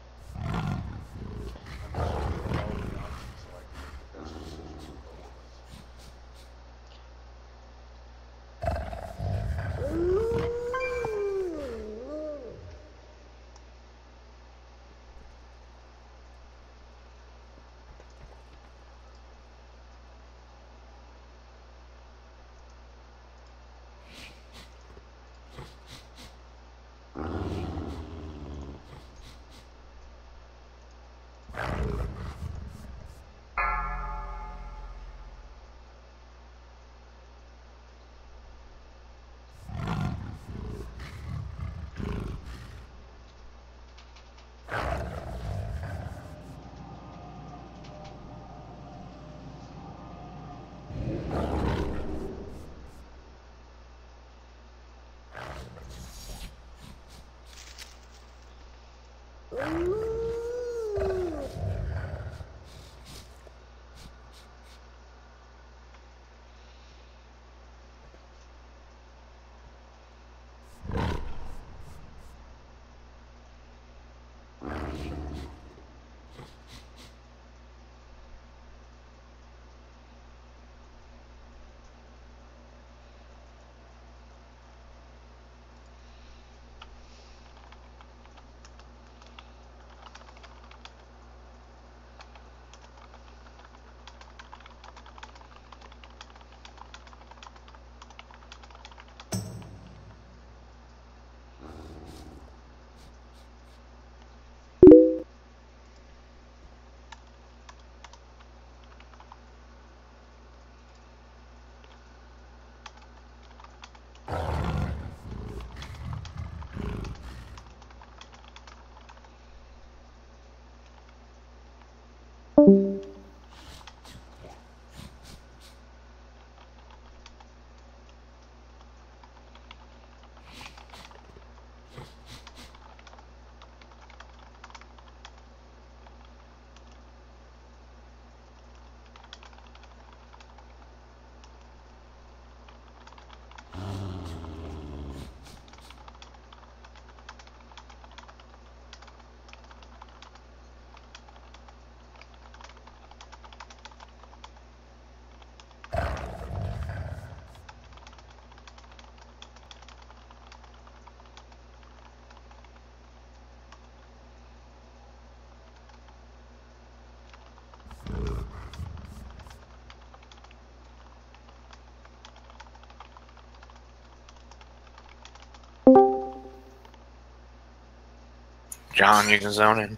John, you can zone in.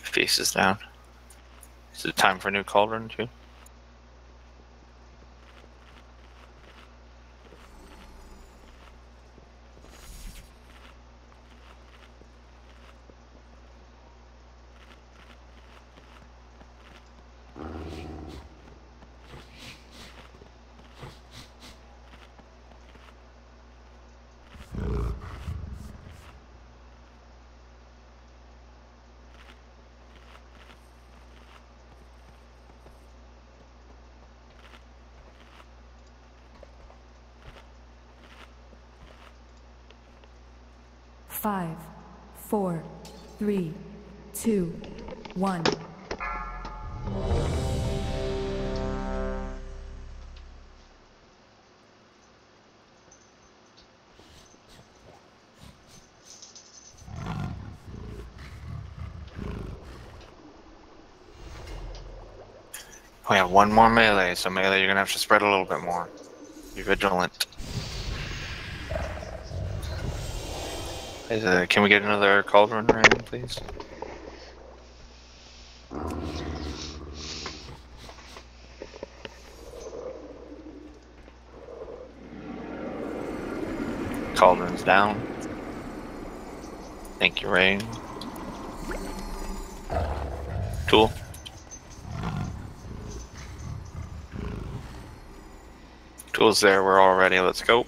Feast is down. Is it time for a new cauldron too? Five, 4, 3, 2, 1. We have one more melee, so melee you're gonna have to spread a little bit more. Be vigilant. Can we get another cauldron ring, please? Cauldron's down. Thank you, Rain. Tool. Tool's there, we're all ready, let's go.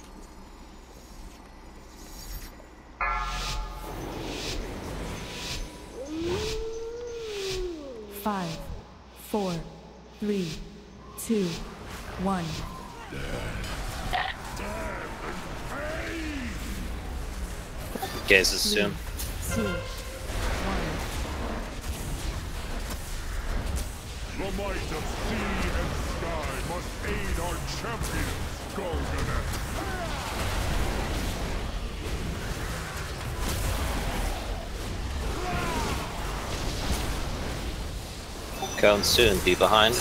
Five, 4, 3, 2, 1. Gaze is soon. 2, 1. The might of sea and sky must aid our champions, Golden. Going soon, be behind.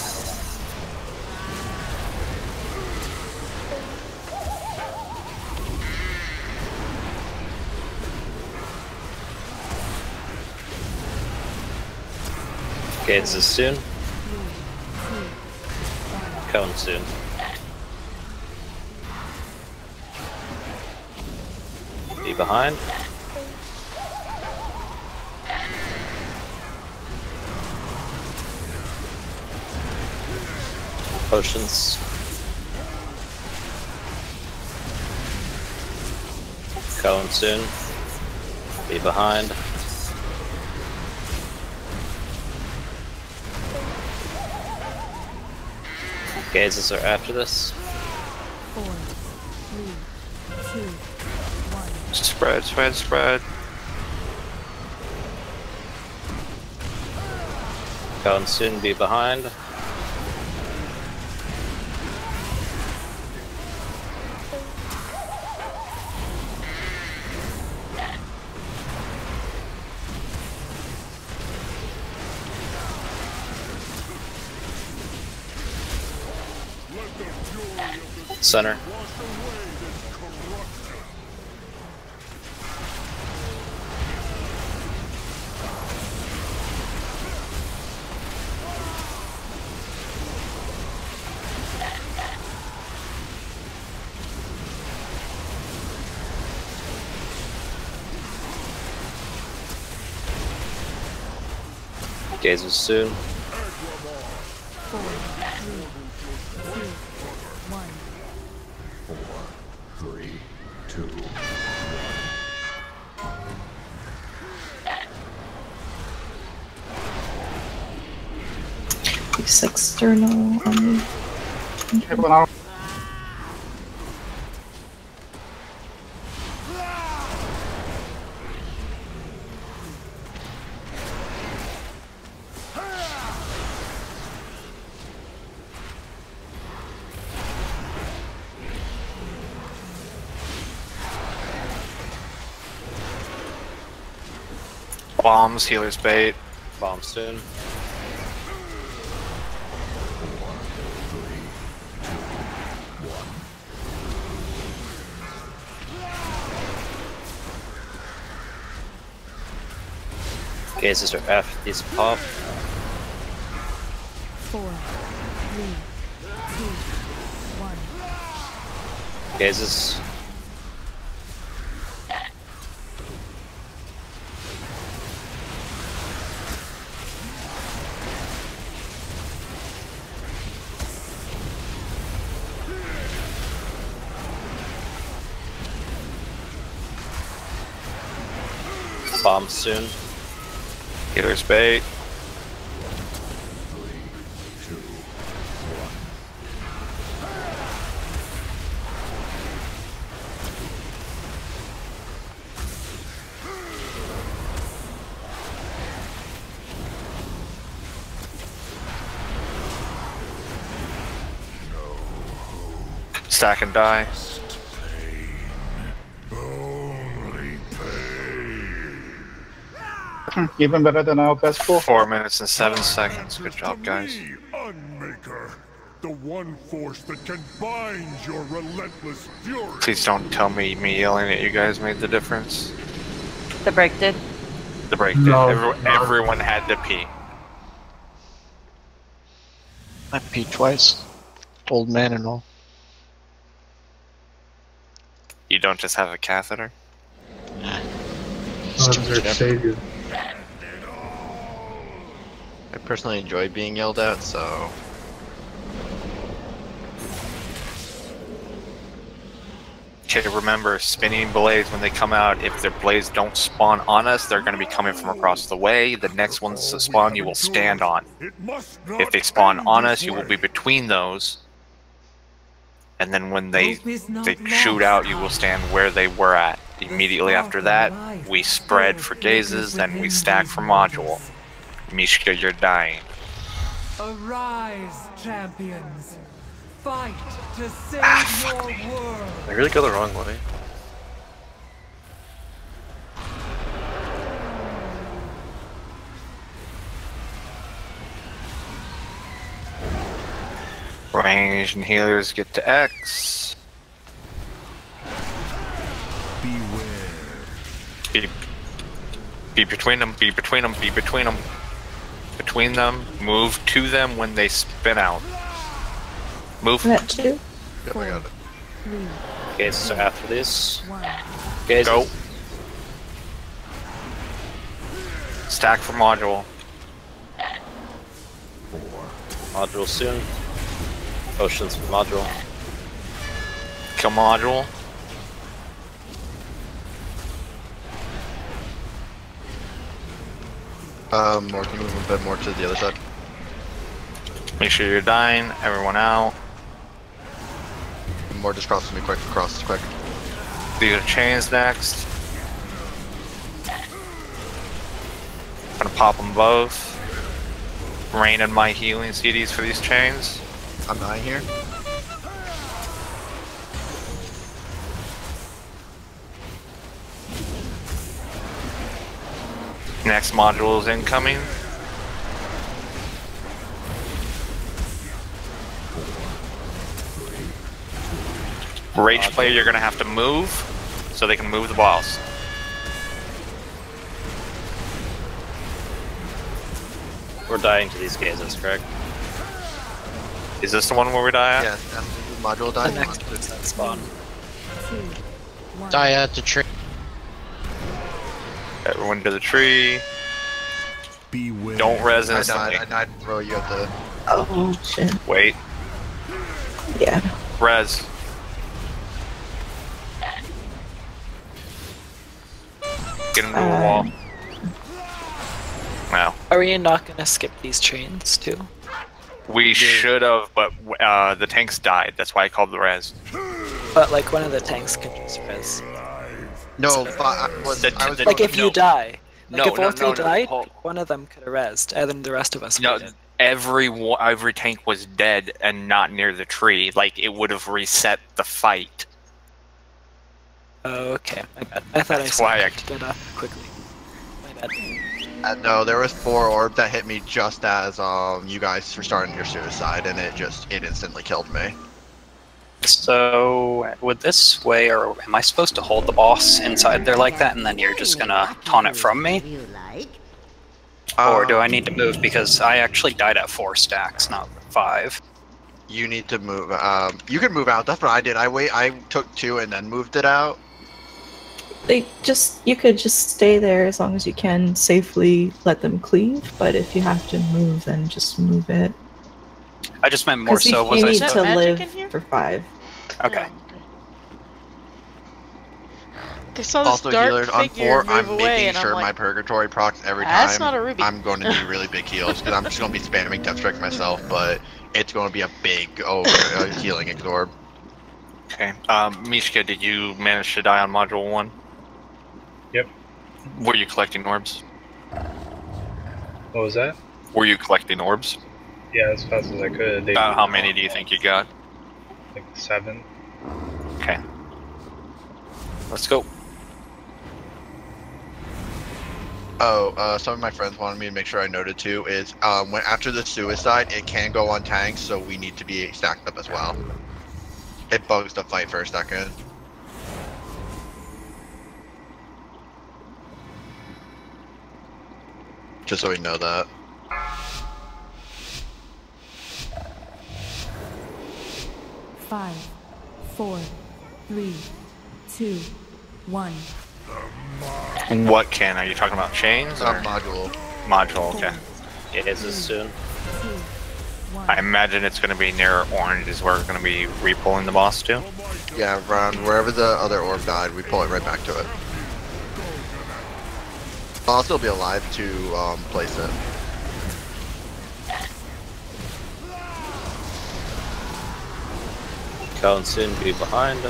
Gaze is soon. Cone soon. Be behind. Potions. Cone soon. Be behind. Gazes are after this. 4, 3, 2, 1. Spread, spread, spread. Go and soon be behind. Center. Gazes soon. 4, 3, 2, 1. 4, 3, 2. Use external on me. Bombs, healer's bait. Bomb soon. Gazes are F, these pop. 4, 3, 2, 1. Gazes. Bomb soon. Healer's bait. Stack and die. Even better than our best pool. 4 minutes and 7 seconds. Good job, guys. Unmaker, the one force that can bind your relentless fury. Please don't tell me yelling at you guys made the difference. The break did. The break did. No, Everyone had to pee. I peed twice. Old man and all. You don't just have a catheter? Their savior. I personally enjoy being yelled at, so... Okay, remember, spinning blades, when they come out, if their blades don't spawn on us, they're going to be coming from across the way. The next ones to spawn, you will stand on. If they spawn on us, you will be between those. And then when they shoot out, you will stand where they were at. Immediately after that, we spread for gazes, then we stack for module. Mishka, you're dying. Arise, champions. Fight to save your world. I really go the wrong way. Range and healers get to X. Be between them, be between them, be between them. Between them, move to them when they spin out. Move. That too? Yep, I got it. Okay, so after this, Go. Stack for module. Module soon. Potions for module. Kill module. More, can you move a bit more to the other side? Make sure you're dying. Everyone out. More just crosses me quick, cross quick. These are chains next. I'm gonna pop them both. Rain and my healing CDs for these chains. I'm dying here. Next module is incoming. Rage player, you're gonna have to move so they can move the boss. We're dying to these gazes, correct? Is this the one where we die at? Yeah, that's the module die. The next one's that spawn. Die at the tree. Everyone to the tree. Beware. Don't res I instantly. died, bro. You have to. Oh shit. Wait. Yeah. Res. Get into the wall. Wow. Are we not gonna skip these chains too? We should have, but the tanks died. That's why I called the res. But like one of the tanks can just res. No, but I was Like if you die. Like No, if both no, we died, hold- one of them could have rezzed, and then the rest of us No, wouldn't. every tank was dead and not near the tree. Like it would have reset the fight. Oh, okay. My bad. I thought That's I why I- saw it quickly. My bad. No, there was 4 orbs that hit me just as you guys were starting your suicide, and it instantly killed me. So, with this way, or am I supposed to hold the boss inside there like that, and then you're just gonna taunt it from me? Or do I need to move, because I actually died at 4 stacks, not 5. You need to move. You can move out. That's what I did. I took 2 and then moved it out. You could just stay there as long as you can safely let them cleave, but if you have to move, then just move it. I just meant more 'Cause so, you was I need supposed to magic live in here? for 5. Okay. I saw this Also, dark healers on figure 4. move I'm away, making and sure I'm like, my purgatory procs every That's time. not a ruby. I'm going to do really big heals because I'm just going to be spamming Death Strike myself, but it's going to be a big healing absorb. Okay. Mishka, did you manage to die on module 1? Yep. Were you collecting orbs? What was that? Were you collecting orbs? Yeah, as fast as I could. They How many do you think you got? like 7. Okay. Let's go. Oh, some of my friends wanted me to make sure I noted too is when after the suicide, it can go on tanks, so we need to be stacked up as well. It bugs the fight for a second. Just so we know that. Five, 4, 3, 2, 1. What can? Are you talking about chains? Or? Module. Module, okay. Gazes soon. I imagine it's going to be near orange is where we're going to be re-pulling the boss to. Yeah, around wherever the other orb died, we pull it right back to it. I'll still be alive to place it. Can't soon be behind.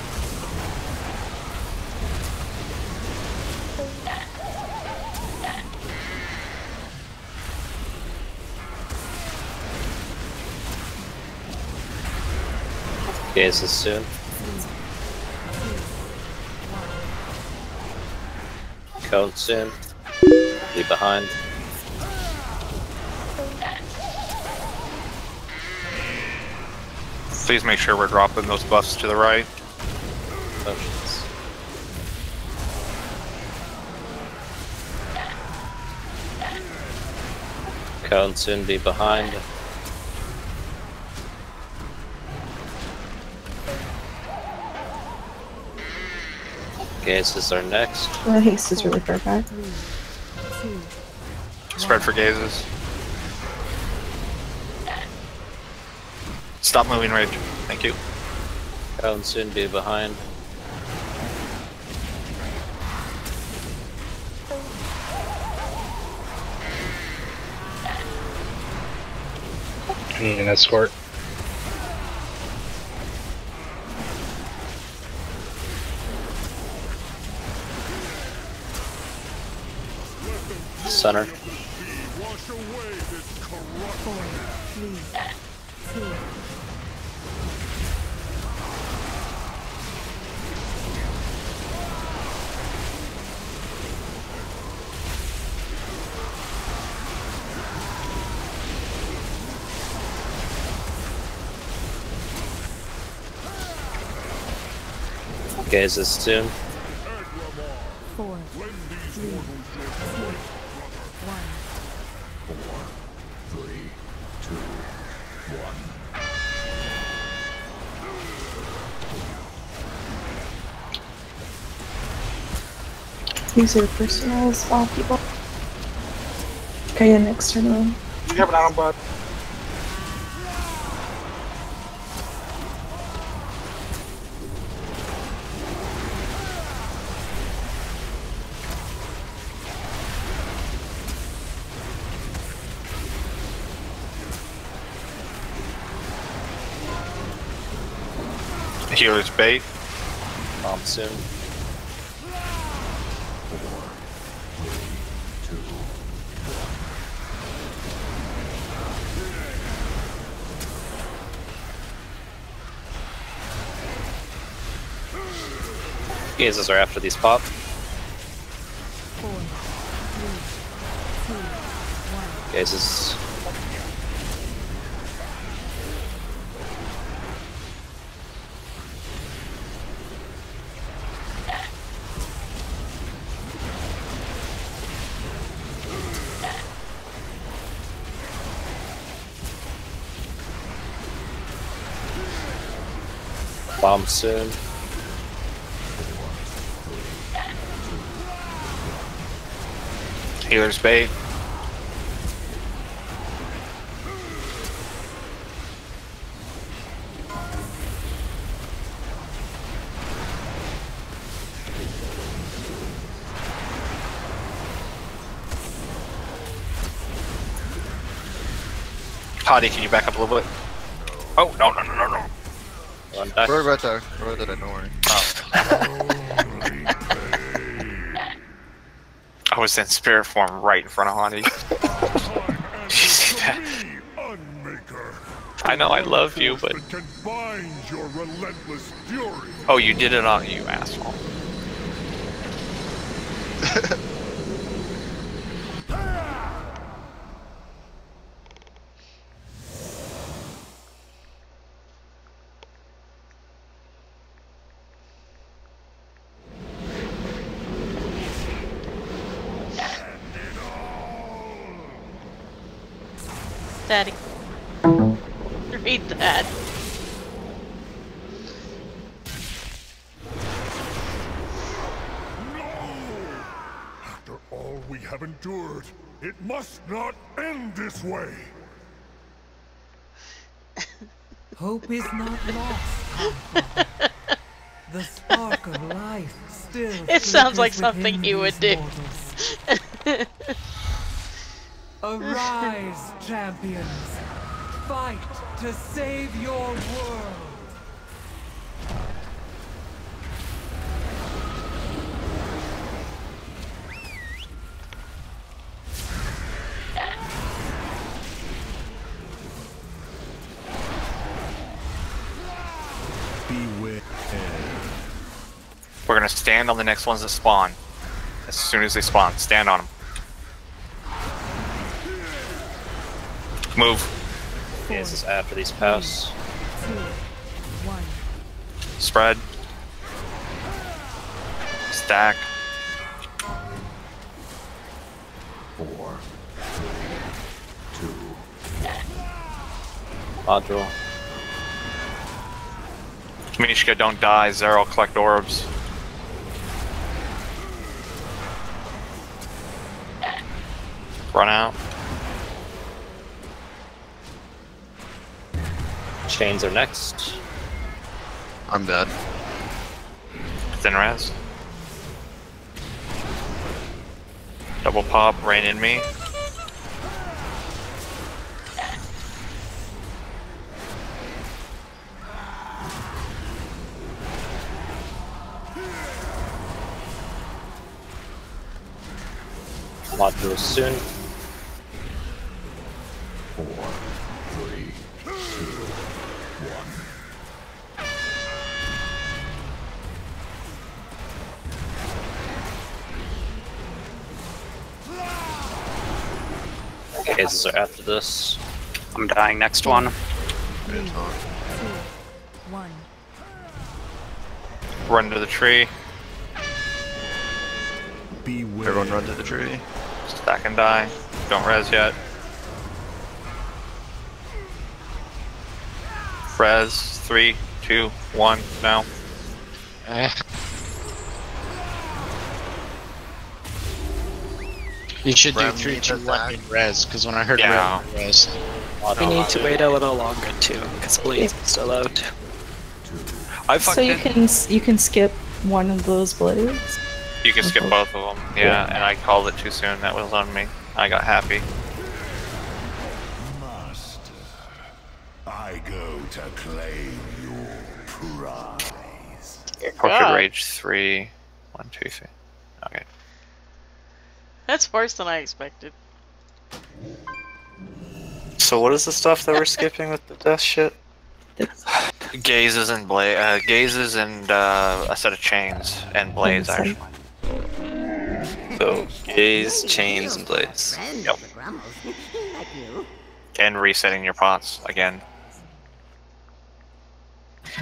Gazes soon. Count soon. Be behind. Please make sure we're dropping those buffs to the right. Potions. Count soon. Be behind. Gazes are next. The haste is really far back. Spread for gazes. Stop moving, Rage. Thank you. Count soon. Be behind. I need an escort. Center. Wash away this corrupt 4, 3, 2. Gaze is soon. 4, 3, 2, 1. 4, 3, 2, 1. These are personal spell people. Okay, and next turn on. You have an arm bot. Healer's bait. Bomb soon. 4, Gazes are after these pop. 4, 3, 2, 1. Gazes. Bomb soon. Healer's bait. Hottie, can you back up a little bit? Oh, no. One back. We're right there. We're right there, don't worry. I was in spirit form right in front of Hottie. Did you see that? I know I love you, but... Can bind your relentless fury. Oh, you did it on you, asshole. Daddy. Read that. After all we have endured, it must not end this way. Hope is not lost. The spark of life still. It sounds like something you would do. Arise, champions! Fight to save your world! Beware. We're gonna stand on the next ones that spawn. As soon as they spawn, stand on them. Move. Gazes after these pass. 2, 1. Spread. Stack. 4, 3, 2. Module. Mishka, don't die. Zero, collect orbs. Run out. Chains are next. I'm dead. Thin res. Double pop, rain in me. Module soon. Cases are after this. I'm dying next one. 3, 2, 1. Run to the tree. Everyone run to the tree. Stack and die. Don't res yet. Res. 3, 2, 1. Now. You should do Rem 3, needs 2, a 1 in res, because when I heard Yeah. res. We need to wait a little longer too, because Blaze is still out. So you can skip one of those blades. You can skip both of them. Yeah, and I called it too soon. That was on me. I got happy. Master, I go to claim your prize. Portrait Rage 3. 1, 2, 3. Okay. That's worse than I expected. So what is the stuff that we're skipping with the death shit? Gazes and gazes and a set of chains and blades actually. So gaze, chains, and blades. Yep. And resetting your pots again.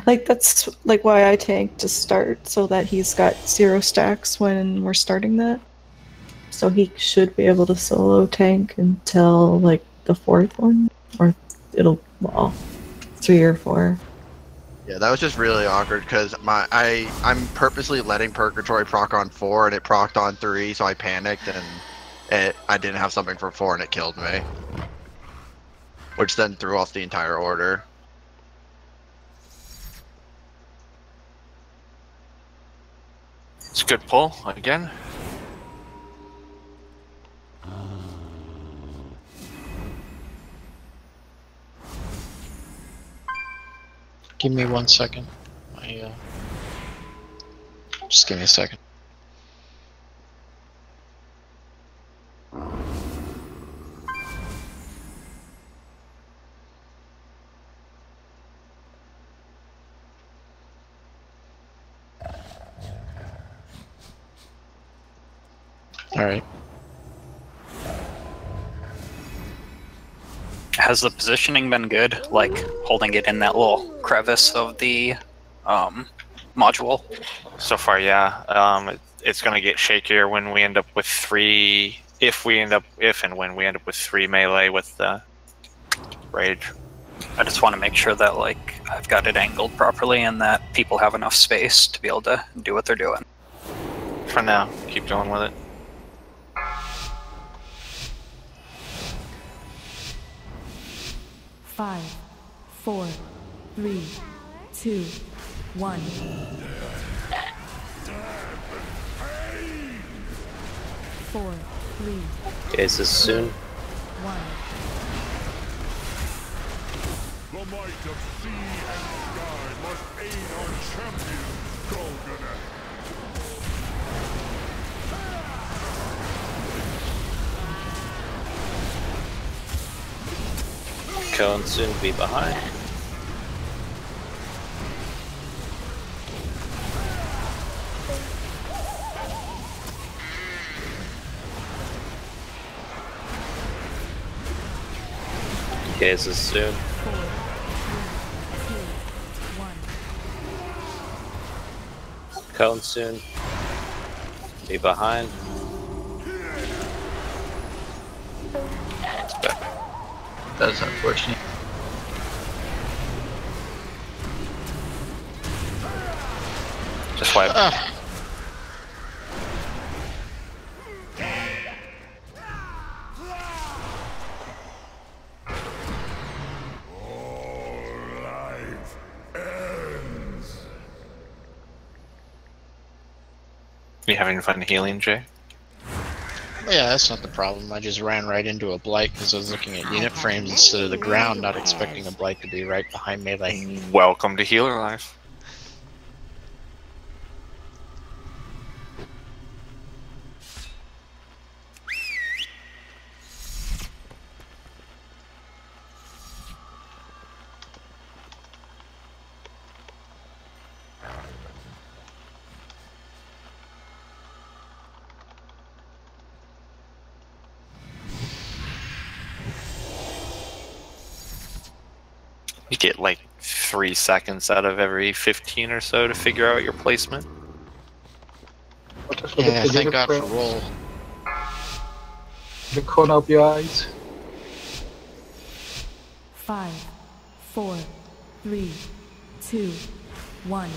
Like that's like why I tanked to start, so that he's got 0 stacks when we're starting that. So he should be able to solo tank until like the 4th one, or it'll 3 or 4. Yeah, that was just really awkward because I'm purposely letting Purgatory proc on 4 and it procced on 3, so I panicked and I didn't have something for 4 and it killed me, which then threw off the entire order. It's a good pull again. Give me 1 second. Just give me a second. Alright. Has the positioning been good? Like holding it in that little crevice of the module? So far, yeah. It's gonna get shakier when we end up with 3. If and when we end up with 3 melee with the rage. I just want to make sure that like I've got it angled properly and that people have enough space to be able to do what they're doing. For now, keep going with it. Five, 4, 3, 2, 1. 4, 3, Cases soon. 1. The might of sea and sky must aid our champion, Golden. Cone soon to be behind. Cases soon. 4, 3, 2, 1. Cone soon. Be behind. That's unfortunate. Just wipe. You having fun healing, Jay? Yeah, that's not the problem. I just ran right into a blight because I was looking at unit frames instead of the ground, not expecting a blight to be right behind melee. Welcome to healer life. You get like 3 seconds out of every 15 or so to figure out your placement. Yeah, thank God for roll. The corner of your eyes. 5, 4, 3, 2, 1.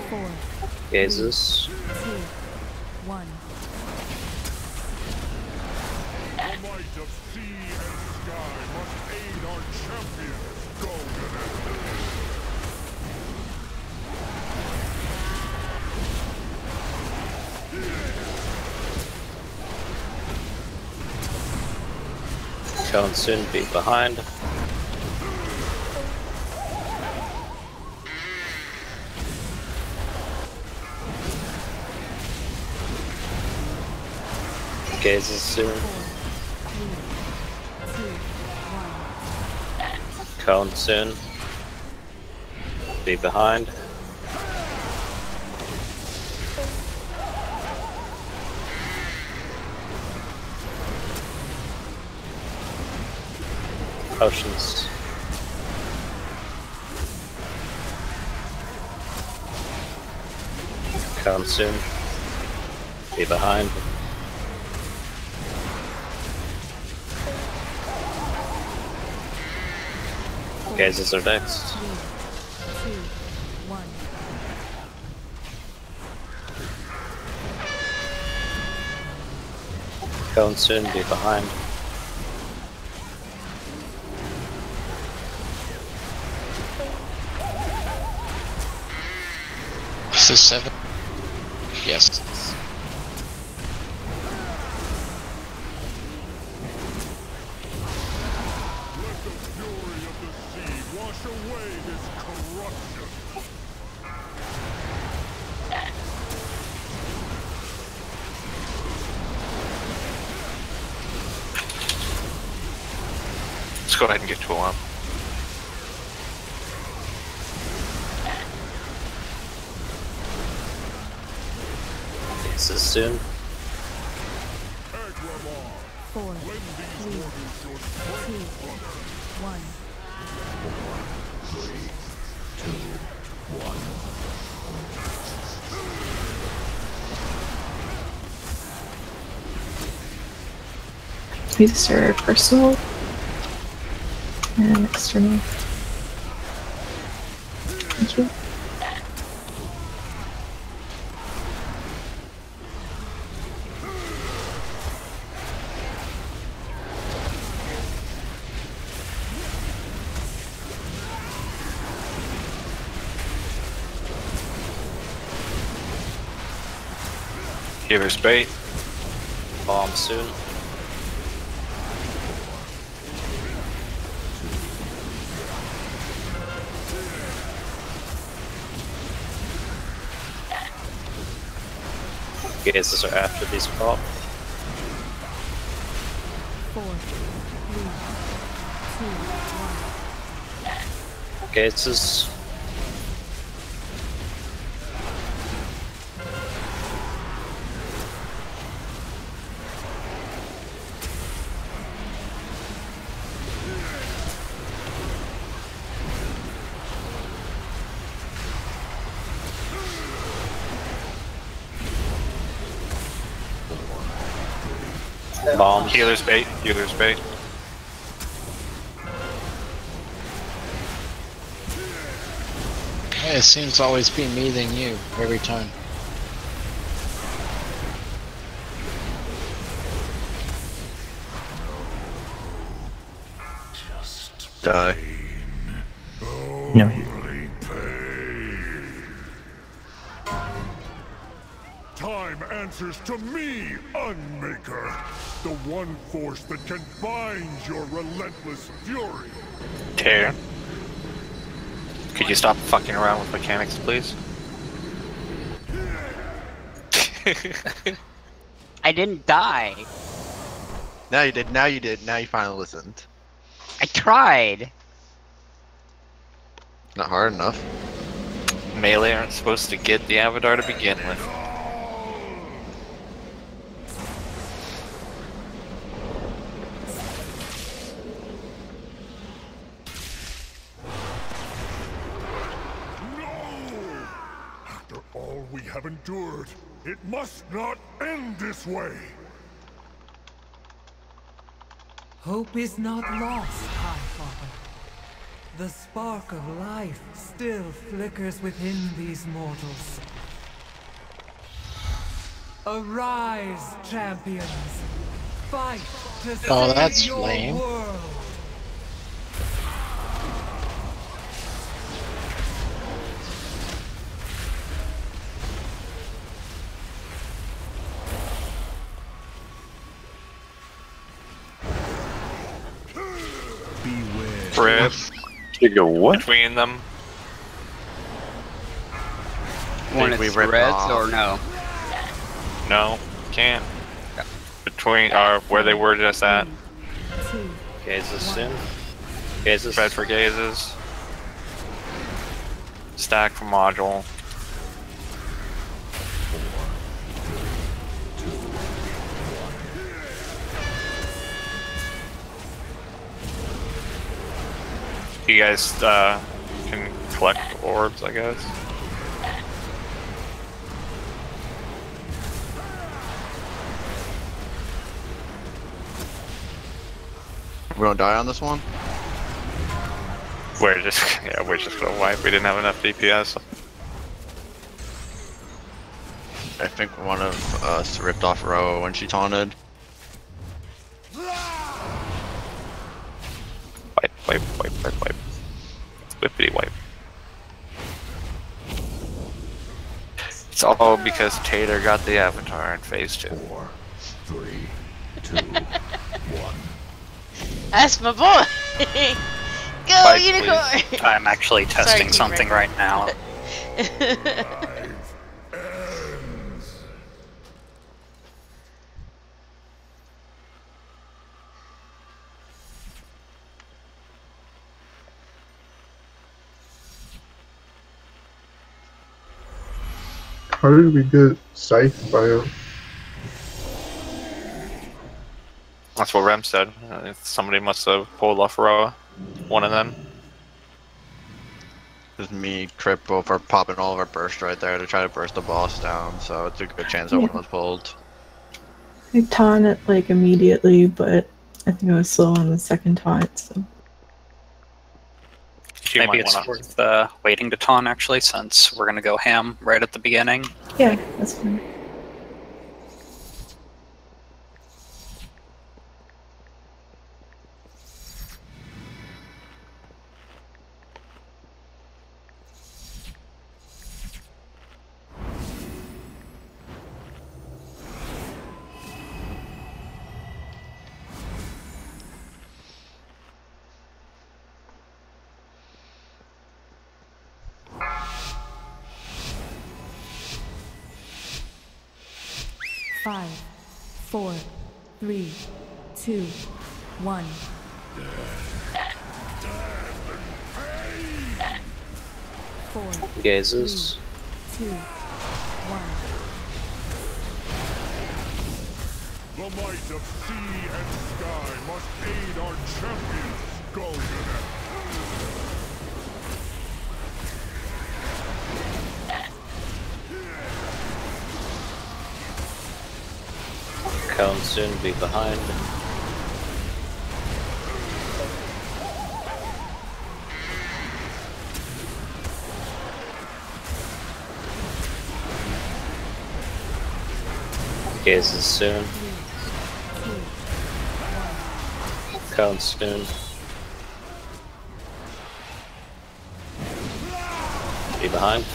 Four, Jesus. 2, 1. The might of sea and sky must aid our champion, Golden Can't soon be behind. Gazes soon. Cone soon. Be behind. Potions. Cone soon. Be behind. Gazes are next. 3, 2, 1. Cone soon. Be behind. Is this 7? Yes. wash away this corruption. Let's go ahead and get to him. This is soon. 4, 3, 2, 1. These are personal and external. Thank you. Healer's bait. Bomb soon. Gazes are after these pop. 4, 3, 2, 1. Gazes. Bomb. Healer's bait. Healer's bait. Hey, it seems to always be me than you every time. Die. No. Time answers to me, Unmaker, the one force that can bind your relentless fury. Tear. Could you stop fucking around with mechanics, please? I didn't die. Now you did, now you did, now you finally listened. I tried. Not hard enough. Melee aren't supposed to get the Avatar to begin with. All we have endured, it must not end this way! Hope is not lost, High Father. The spark of life still flickers within these mortals. Arise, champions! Fight to save that's your lame. world! Rip You go what? between them. When we it's ripped reds off. or no? No, can't. Between where they were just at. Gazes soon. Gazes. Red for gazes. Stack for module. You guys can collect orbs, I guess. We're gonna die on this one? We're just gonna wipe. We didn't have enough DPS. I think one of us ripped off Roa when she taunted. Wipe. Whippity wipe. It's all because Tater got the avatar in phase 2. 4, 3, 2, 1. That's my boy! Go, Bye, unicorn! I'm actually testing Sorry, something T-Rex. right now. How did we get scythed by him? That's what Rem said. Somebody must have pulled off Roa. One of them. Just me, Trip, both are popping all of our burst right there to try to burst the boss down, so it's a good chance that one was pulled. I taunt it like immediately, but I think I was slow on the second taunt, so. Maybe it's worth waiting to taunt, actually, since we're going to go ham right at the beginning. Yeah, that's fine. Five, 4, 3, 2, 1. Four, Gazes. 2, 1. The might of sea and sky must aid our champions, Golden. Cone soon be behind. Gazes soon. Cone soon. Be behind.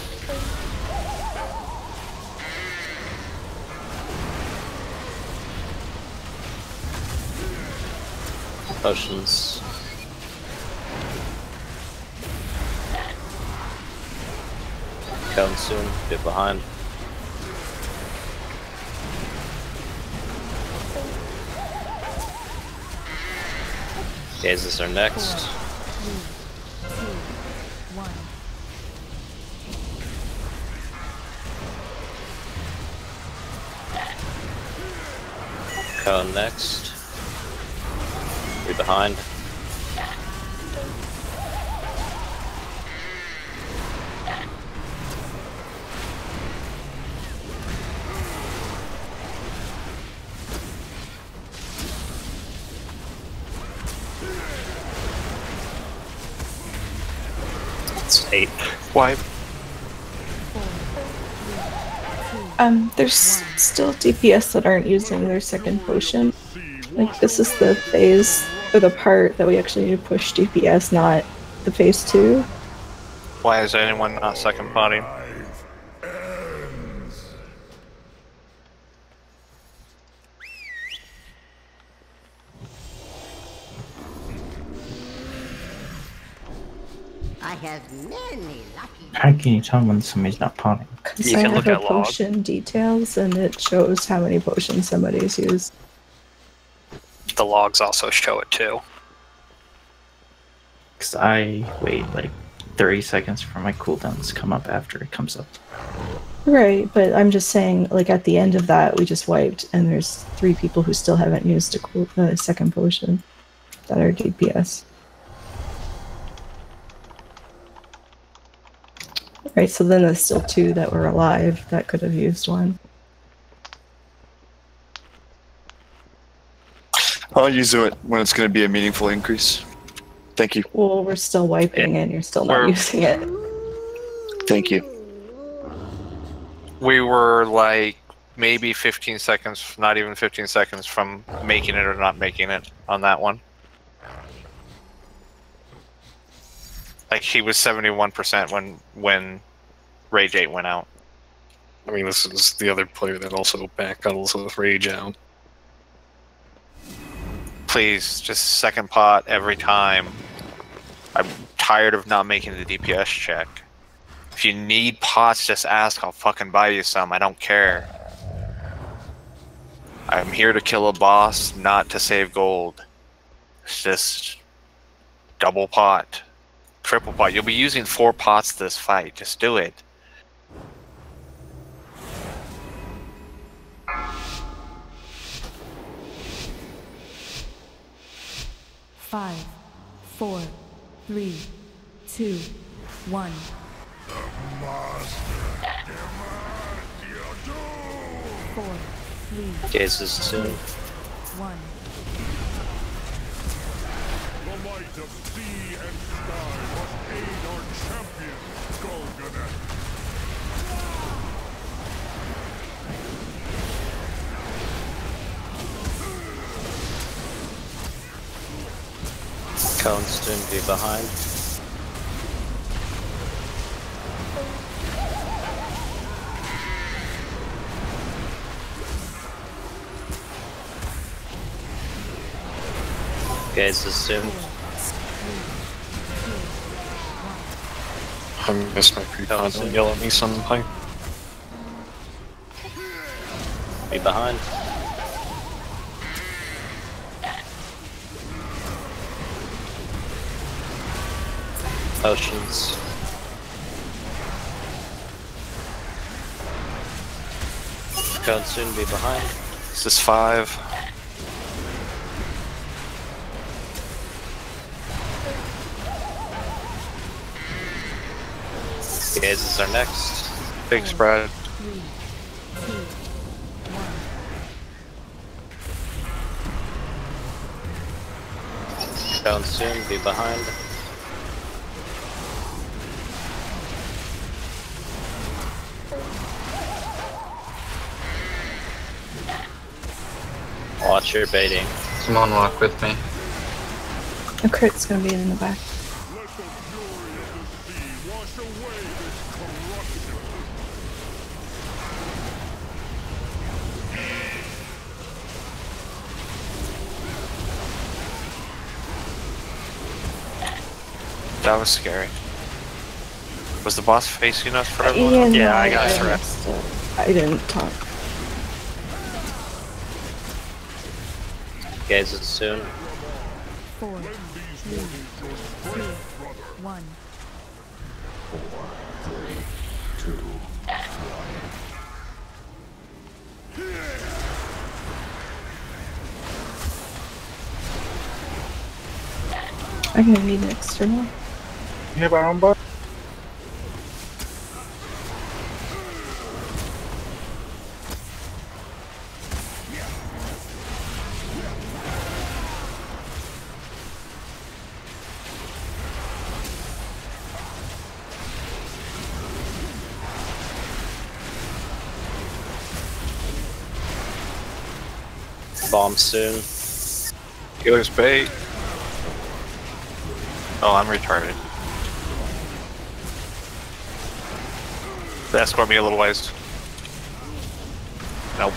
Potions. Cone soon. Be behind. Gazes are next. 4, 3, 2, 1. Cone next. Be behind. It's 8. Why? There's still DPS that aren't using their second potion. Like, this is the phase, or the part that we actually need to push DPS, not the phase 2. Why is anyone not second potting? I have many lucky. How can you tell when somebody's not potting? Because I have a potion details, and it shows how many potions somebody's used. The logs also show it too. Because I wait like 30 seconds for my cooldowns to come up after it comes up. Right, but I'm just saying, like, at the end of that, we just wiped, and there's 3 people who still haven't used a second potion that are DPS. Right, so then there's still 2 that were alive that could have used one. I'll use it when it's going to be a meaningful increase. Thank you. Well, we're still wiping and you're still not using it. Thank you. We were like maybe 15 seconds, not even 15 seconds from making it or not making it on that one. Like, he was 71% when Rage 8 went out. I mean, this is the other player that also backpedals with Rage out. Please, just second pot every time. I'm tired of not making the DPS check. If you need pots, just ask. I'll fucking buy you some. I don't care. I'm here to kill a boss, not to save gold. It's just double pot. Triple pot. You'll be using 4 pots this fight. Just do it. Five, 4, 3, 2, 1. Four, 3, Gaze is soon. 1. The light of sea and sky must aid our champion, Golganet. Cone soon be behind. Gaze is soon. I missed my pre-con. Don't yell at me, Sunpipe. Be behind. Potions. Cone soon be behind. This is 5. Gazes are next. Big spread. 3, 2, 1. Cone soon be behind. Watch your baiting. Someone walk with me. The crit's gonna be in the back. That was scary. Was the boss facing us for everyone? Yeah, I got I threat. I didn't talk. Gazes soon. 4, 3, 2, 1. I'm gonna need an external. You have our own bar? Bomb soon. Killer's bait. Oh, I'm retarded. Escort me a little ways. Nope.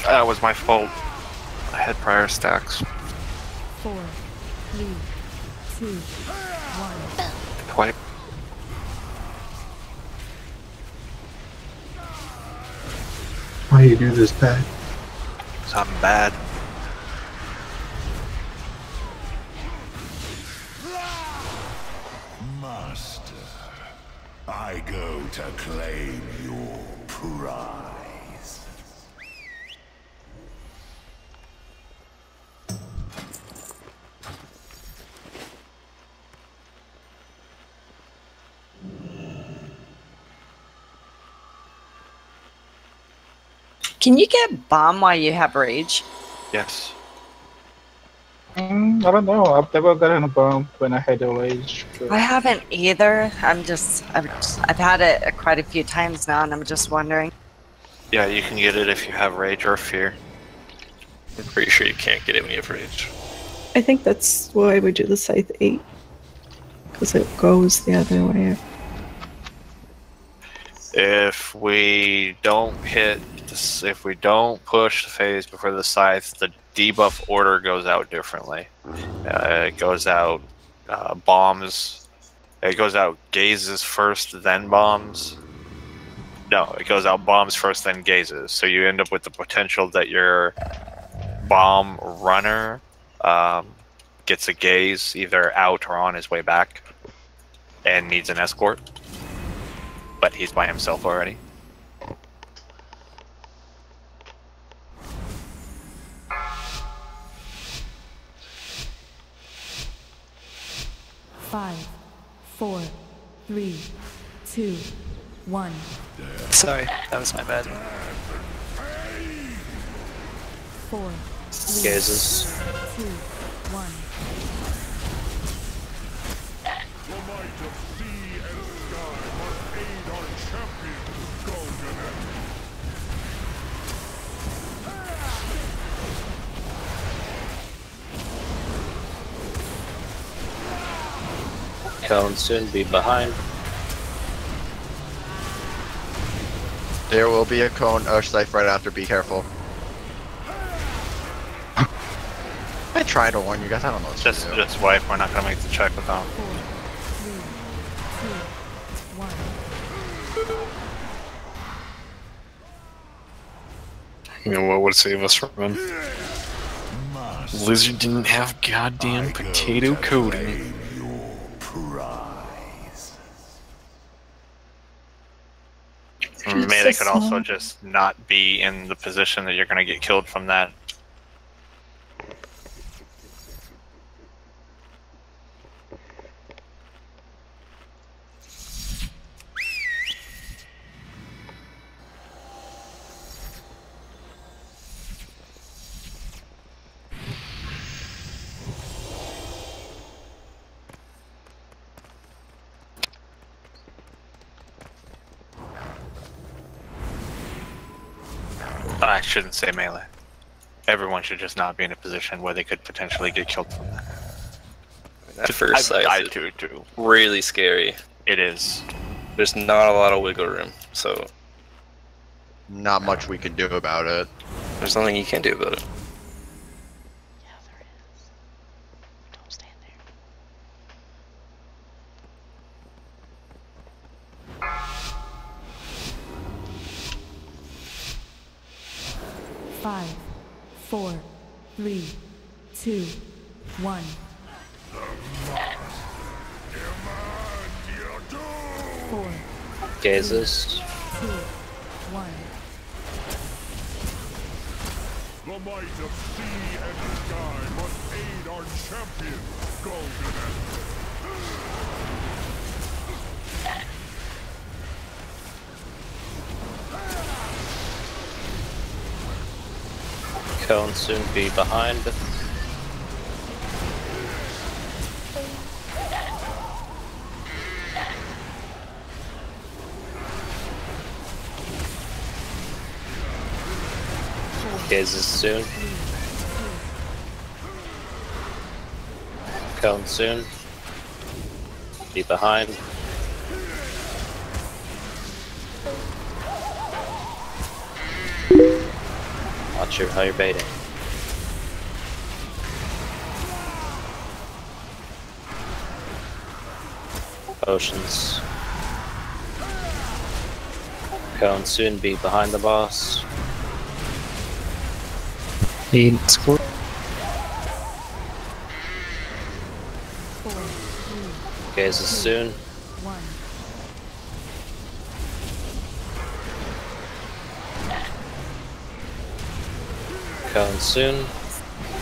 That was my fault. I had prior stacks. 4, 3, 2, 1. Quite. Why do you do this, Pat? Something bad. Master, I go to claim your prize. Can you get bomb while you have rage? Yes. I don't know. I've never gotten a bomb when I had a rage. I haven't either. I've had it quite a few times now, and I'm just wondering. Yeah, you can get it if you have rage or fear. I'm pretty sure you can't get it when you have rage. I think that's why we do the Scythe 8. Because it goes the other way. If we don't hit, if we don't push the phase before the scythe, the debuff order goes out differently. It goes out bombs. It goes out gazes first, then bombs. No, it goes out bombs first, then gazes. So you end up with the potential that your bomb runner gets a gaze either out or on his way back and needs an escort. But he's by himself already. Five, 4, 3, 2, 1. Sorry, that was my bad. 4, 3, Gazes. 2, 1. The might of sea and sky must aid our champion, Golden. Cone soon be behind. There will be a cone scythe right after, be careful. I tried to warn you guys, I don't know what to do. Just wipe, we're not gonna make the check without. 4, 3, 2, 1. You know what would save us from him? Lizard didn't have goddamn potato coating. Maybe they could also just not be in the position that you're gonna get killed from that. I shouldn't say melee. Everyone should just not be in a position where they could potentially get killed from that. That first I've sight died is too. really scary. It is. There's not a lot of wiggle room, so Not much we can do about it. there's nothing you can do about it. Yeah, there is. Don't stand there. 5, 4, 3, 2, 1. Four, Gazes. 2, 1. The might of sea and sky must aid our champion, Golden. Cone soon be behind. Gazes soon. Cone soon. Be behind. Watch how you're baiting. Potions. Cone soon. Be behind the boss. Need score. Gazes soon. Cone soon.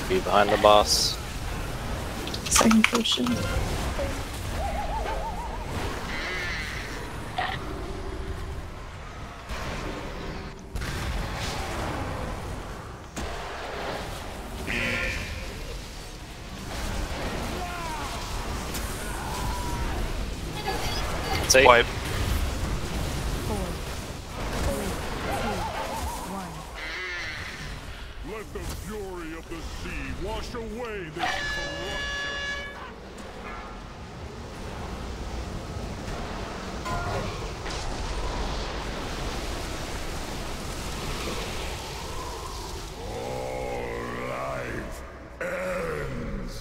Be behind the boss. Second potion. That's 8. Wipe. Let the fury of the sea wash away this corruption. All life ends.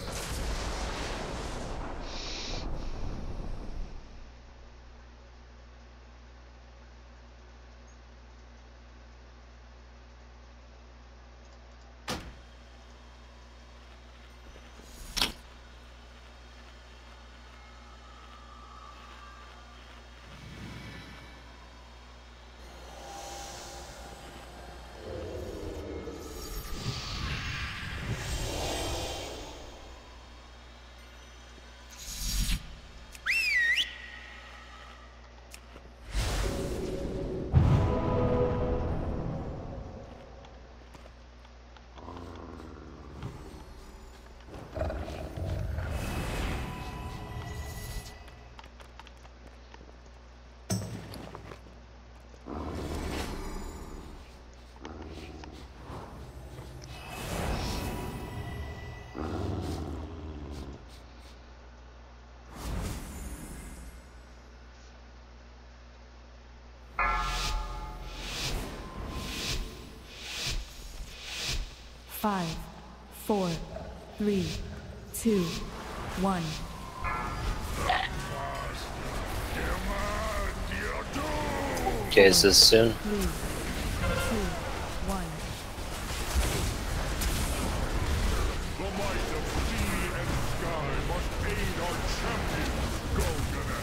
Five, 4, 3, 2, 1. Gazes soon. 3, 2, 1. The might of sea and sky must aid our champion. Go, Gunner.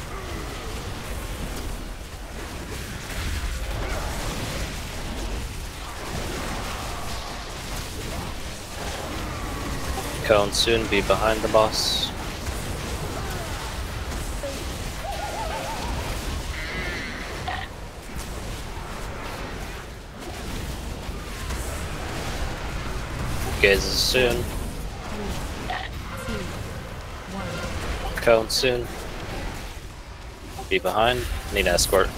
Cone soon. Be behind the boss. Gazes soon. Cone soon. Be behind. Need escort.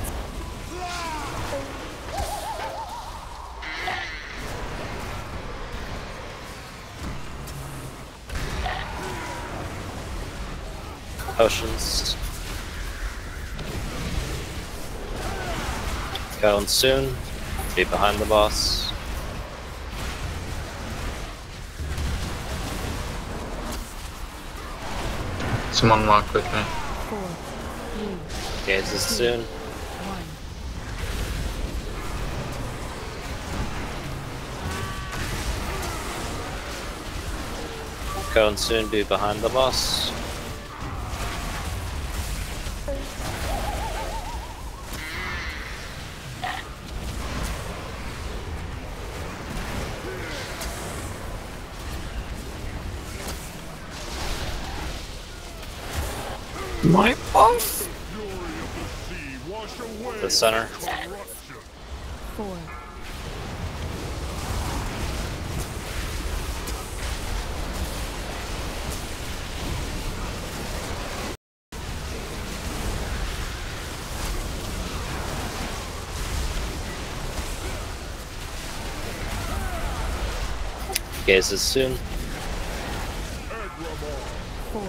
Potions. Cone soon. Be behind the boss. Someone walk with me. 4, 3, Gazes soon. 1. Cone soon. Be behind the boss. My buff. The center. 4. Gazes soon. 4,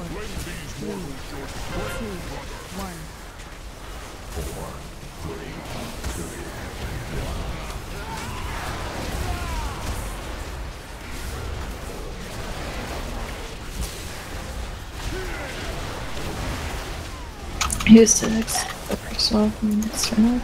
Who's the next person off and next turn off?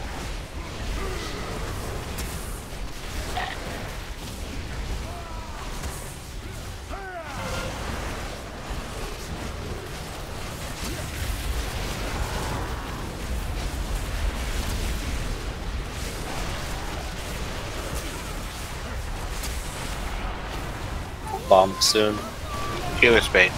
Bomb soon. Healer spade.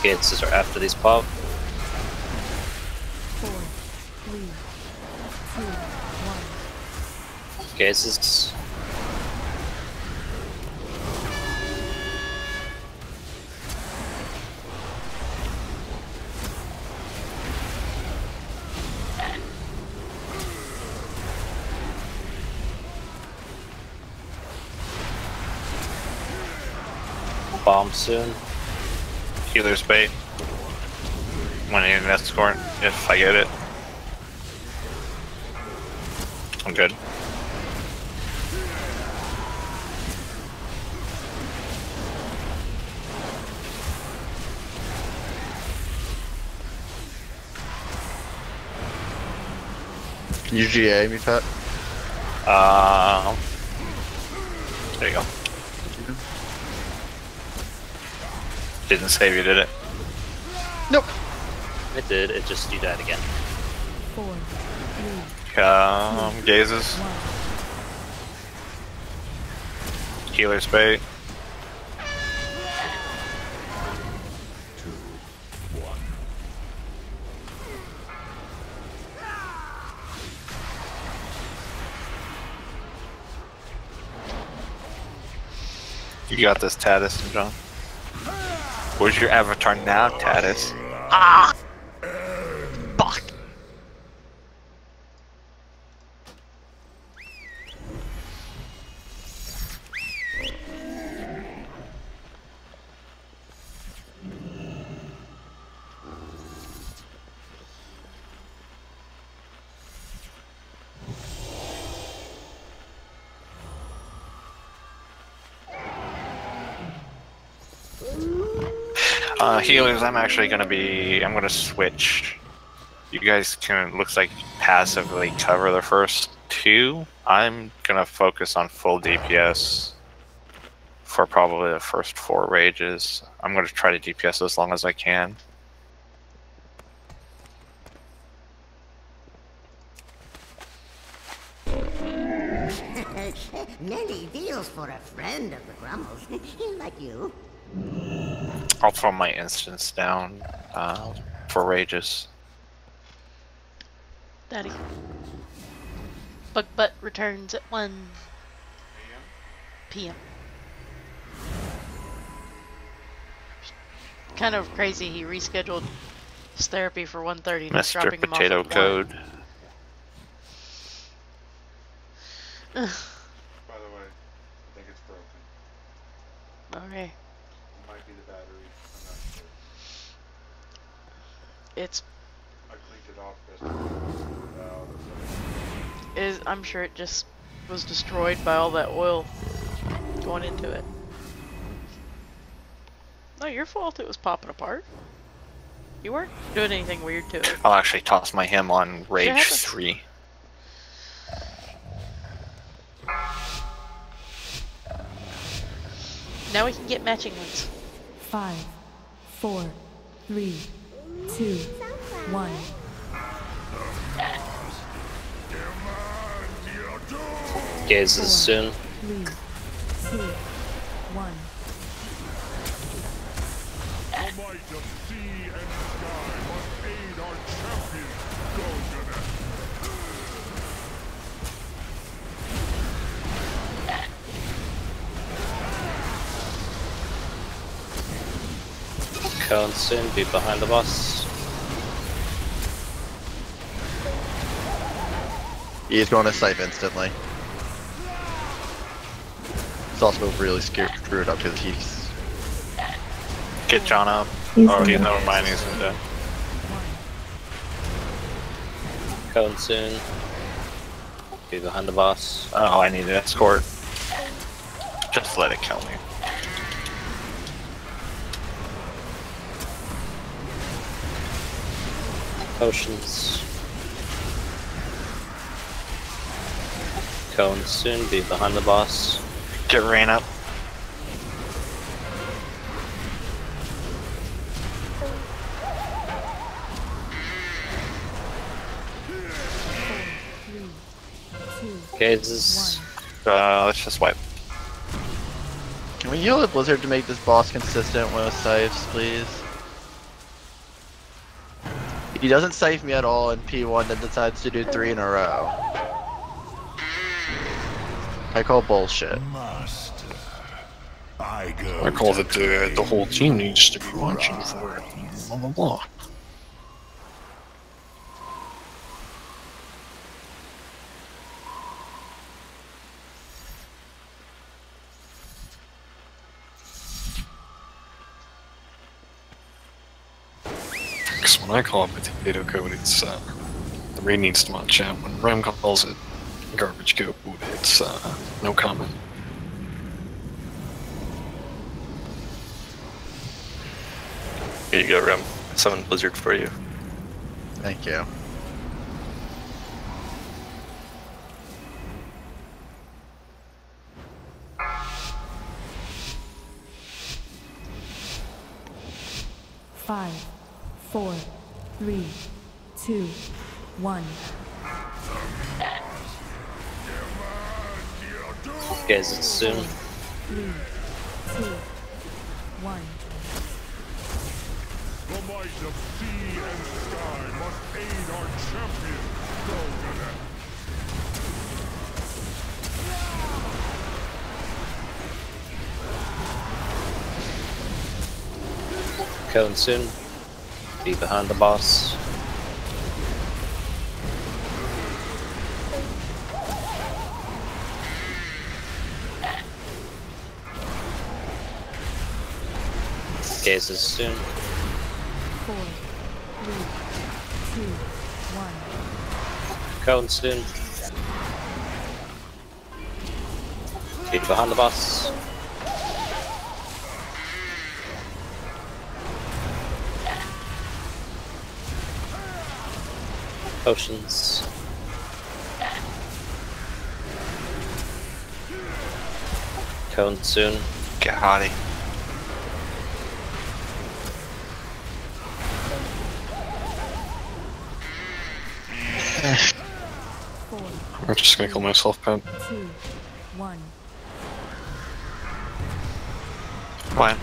Gates are after these pop. 4, 3, 2, 1. Gates is. Bomb soon. Healer's bait. When I need an escort, if I get it. I'm good. UGA, me pet. There you go. Didn't save you, did it? Nope. It did. It just you died again. 4, 3, Gazes. 1. Healer's bait. You got this, Tatis and John. Where's your avatar now, Tatis? Ah! Fuck! Healers, I'm gonna switch. You guys can, looks like, passively cover the first two. I'm gonna focus on full DPS for probably the first 4 rages. I'm gonna try to DPS as long as I can. Many deals for a friend of the Grummles, like you. I'll throw my instance down for rages. Daddy. Bug Butt returns at 1 p.m. Kind of crazy he rescheduled his therapy for 1:30. Mr. Dropping him off Potato at Code. 1. By the way, I think it's broken. Okay. It might be the battery. I'm not sure. It's. I cleaned it off. I'm sure it just was destroyed by all that oil going into it. Not your fault it was popping apart. You weren't doing anything weird to it. I'll actually toss my him on rage happens. 3. Now we can get matching ones. 5, 4, 3, 2, 1. Gazes soon. 3, 2, 1. The might of sea and sky must aid our champion, Golden. Cone soon. Be behind the boss. He's going to save instantly. It's also really screwed up because he's. Get John up. He's Oh, in never mind, he's in dead. Cone soon. Be behind the boss. Oh, I need an escort. Just let it kill me. Potions. Cone soon. Be behind the boss. Get rain up. Okay, this is. Let's just wipe. Can we heal the Blizzard to make this boss consistent with scythes, please? He doesn't scythe me at all in P1, then decides to do 3 in a row. I call bullshit. I call that the whole team needs to be watching for it. Blah blah blah. Because when I call it potato code, it's the raid needs to watch out. When Rem calls it garbage code, it's no comment. Here you go, Rem. I summoned Blizzard for you. Thank you. Five, 4, 3, 2, 1. Guys, it's soon. 3, 2, 1. The might of sea and sky must aid our champion, Golden. Cone soon. Be behind the boss. Cases soon. 4, 3, 2, 1. Cone soon. Be behind the boss. Potions. Cone soon. Get hottie. I'm just gonna kill myself, Pat. 2, 1. Why?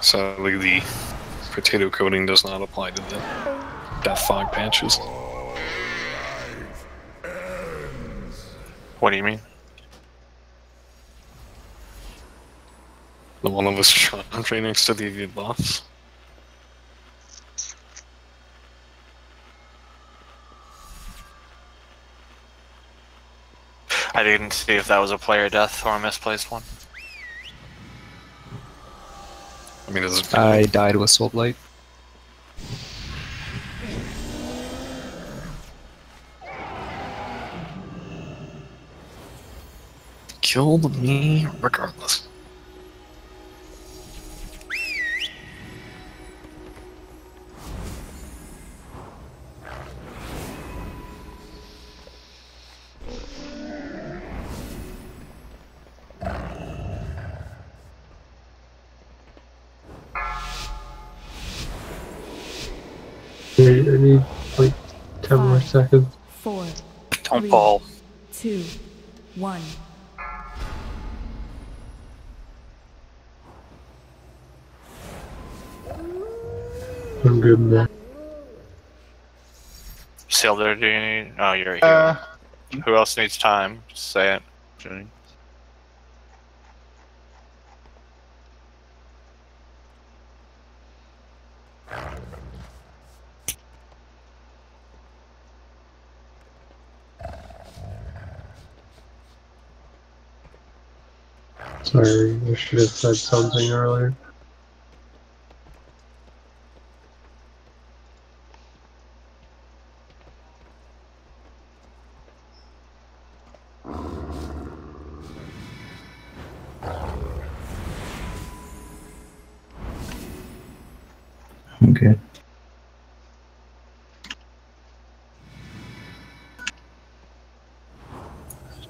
Sadly, the potato coating does not apply to the death fog patches. What do you mean? The one of us shot right next to the boss. I didn't see if that was a player death or a misplaced one. I mean, I died with Soul Blight. Killed me regardless. Wait, I need like 10 more seconds. 4, Don't fall. 2, 1. I'm good now. Silder, do you need? Oh, you're here. Who else needs time? Just say it. Jenny. Sorry, I should have said something earlier. I'm good.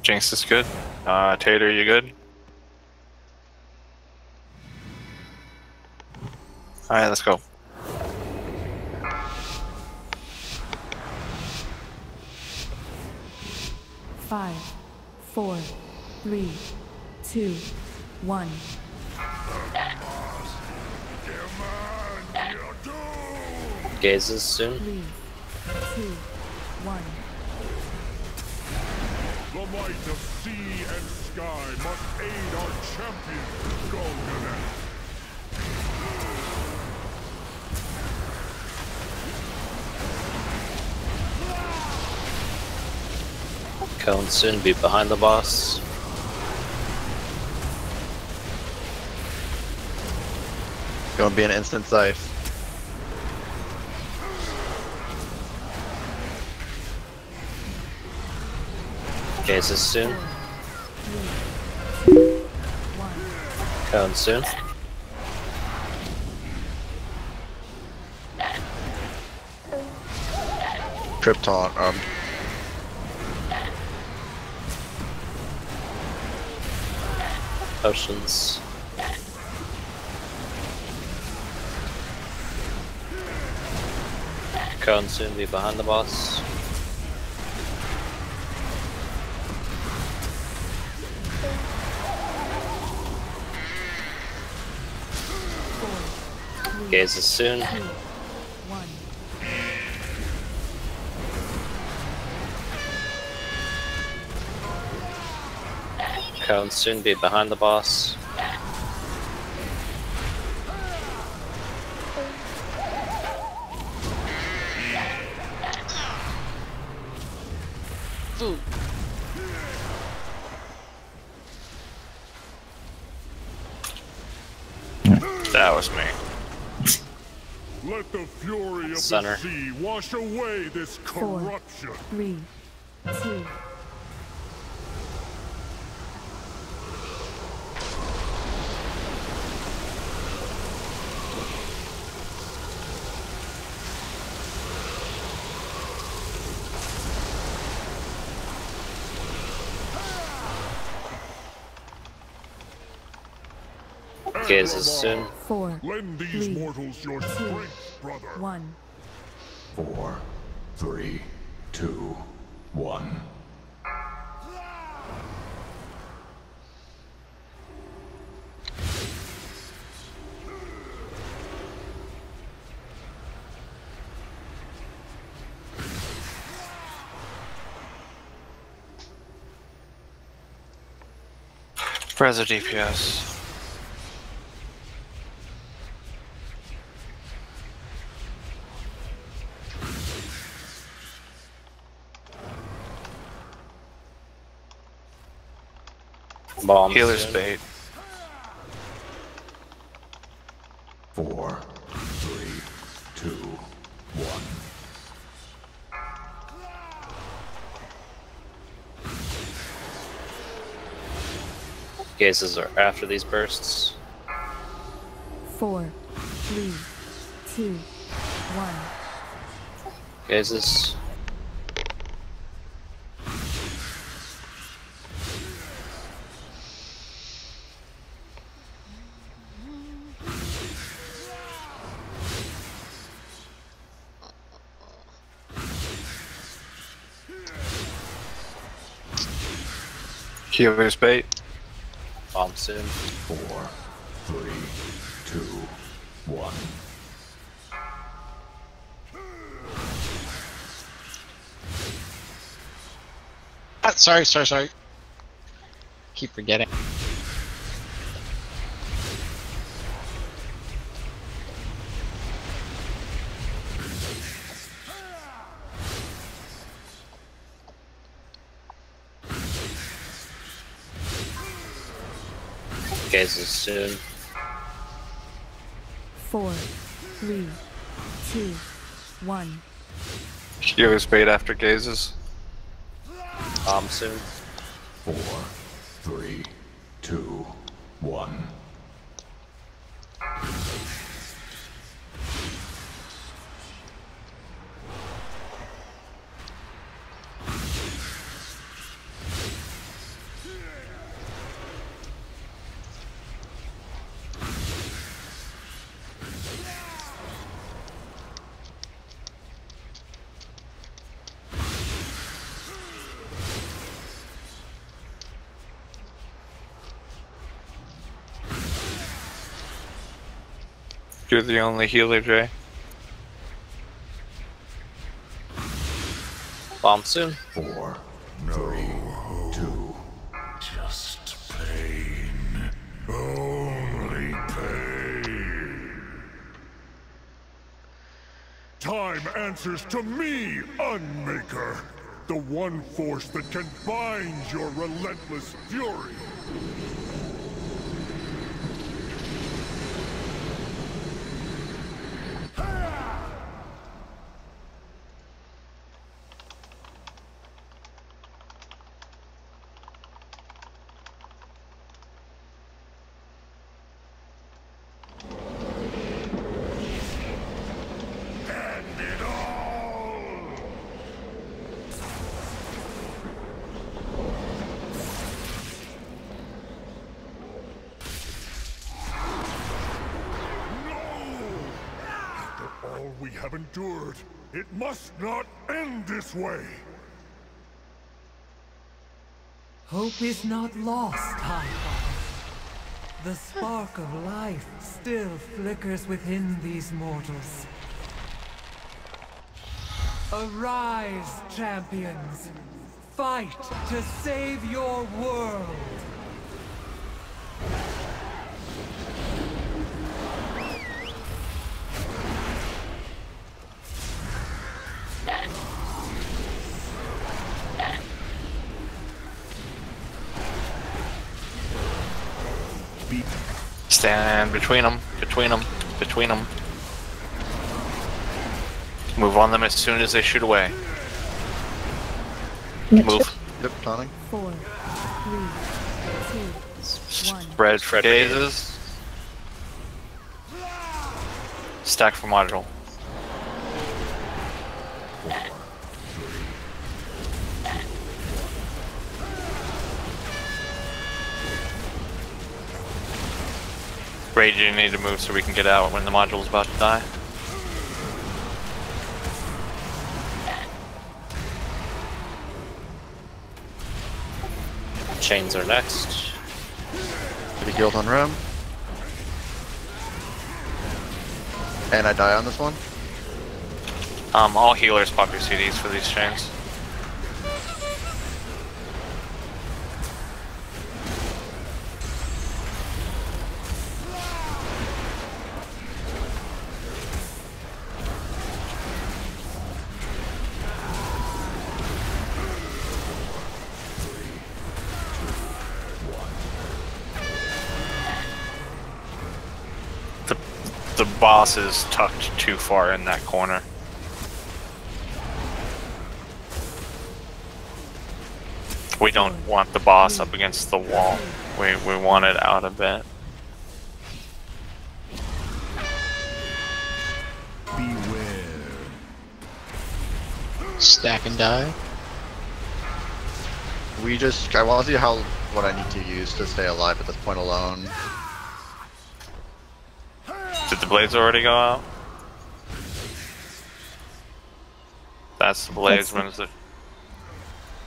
Jinx is good. Tater, you good? Alright, let's go. Five, 4, 3, 2, 1. Gazes soon. 3, 2, 1. The might of sea and sky must aid our champion, Golden. Cone soon be behind the boss. Gonna be an instant scythe. Gazes soon. Cone soon. Krypton, Potions. Cone soon be behind the boss. Gazes soon. 1. Cone soon be behind the boss. Food. That was me. Let the fury of Center. the sea wash away this 4, corruption. 3, 2. Gazes soon. 4, Lend these 3, mortals your 2, strength, brother. 1. 4, 3, 2, 1. Preso DPS. Bomb Healer's soon. bait. 4, 3, 2, 1. Gazes are after these bursts. 4, 3, 2, 1. Gazes. Healer's bait. Bomb soon. 4, 3, 2, 1. Sorry. Keep forgetting. Gazes soon. 4, 3, 2, 1. Healer's bait after gazes. Bomb soon. 4, 3, 2, 1. You're the only healer, Jay. Bomb soon. 4, 3, 2. Just pain. Only pain. Time answers to me, Unmaker. The one force that can bind your relentless fury. We have endured. It must not end this way. Hope is not lost, High Father. The spark of life still flickers within these mortals. Arise, champions! Fight to save your world! Stand between them, between them, between them. Move on them as soon as they shoot away. Move. Yep, Tonic. 4, 3, 2, 1. Spread for gazes. Stack for module. Rage, you need to move so we can get out when the module's about to die. Chains are next. Pretty healed on Rem. And I die on this one? All healers pop your CDs for these chains. The boss is tucked too far in that corner. We don't want the boss up against the wall. We want it out a bit. Beware. Stack and die. I want to see what I need to use to stay alive at this point alone. Did the blades already go out? That's the blades when the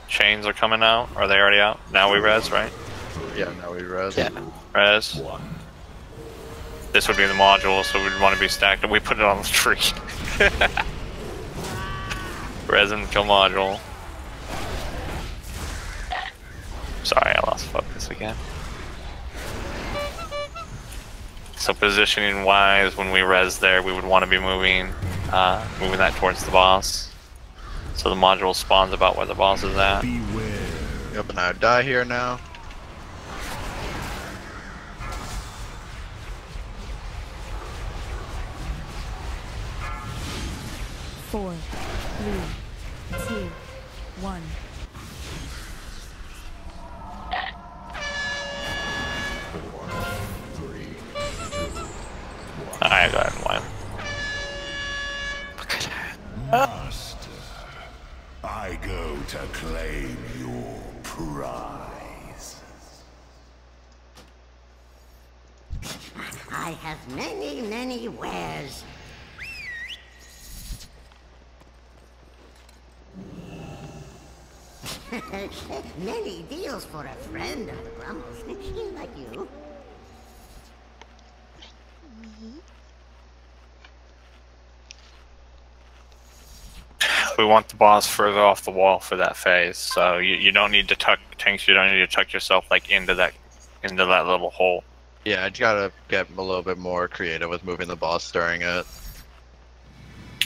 chains are coming out. Are they already out? Now we res, right? Yeah, now we res. Yeah. Res. This would be the module, so we'd want to be stacked, and we put it on the tree. Res and kill module. Sorry, I lost focus again. So positioning wise, when we res there, we would want to be moving that towards the boss. So the module spawns about where the boss is at. Yep, and I die here now. Four, 3, 2, 1. I have many, many wares. Many deals for a friend of the Grummles. Like you. We want the boss further off the wall for that phase, so you don't need to tuck tanks. You don't need to tuck yourself like into that little hole. Yeah, I just gotta get a little bit more creative with moving the boss during it.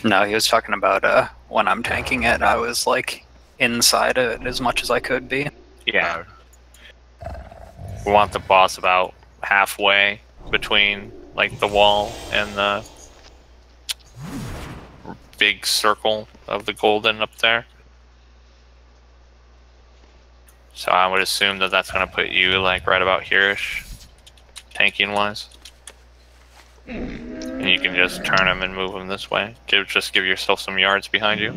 No, he was talking about when I'm tanking it, I was like inside it as much as I could be. Yeah. We want the boss about halfway between like the wall and the big circle of the golden up there. So I would assume that that's going to put you like right about here-ish, tanking wise. And you can just turn him and move him this way. Just give yourself some yards behind you.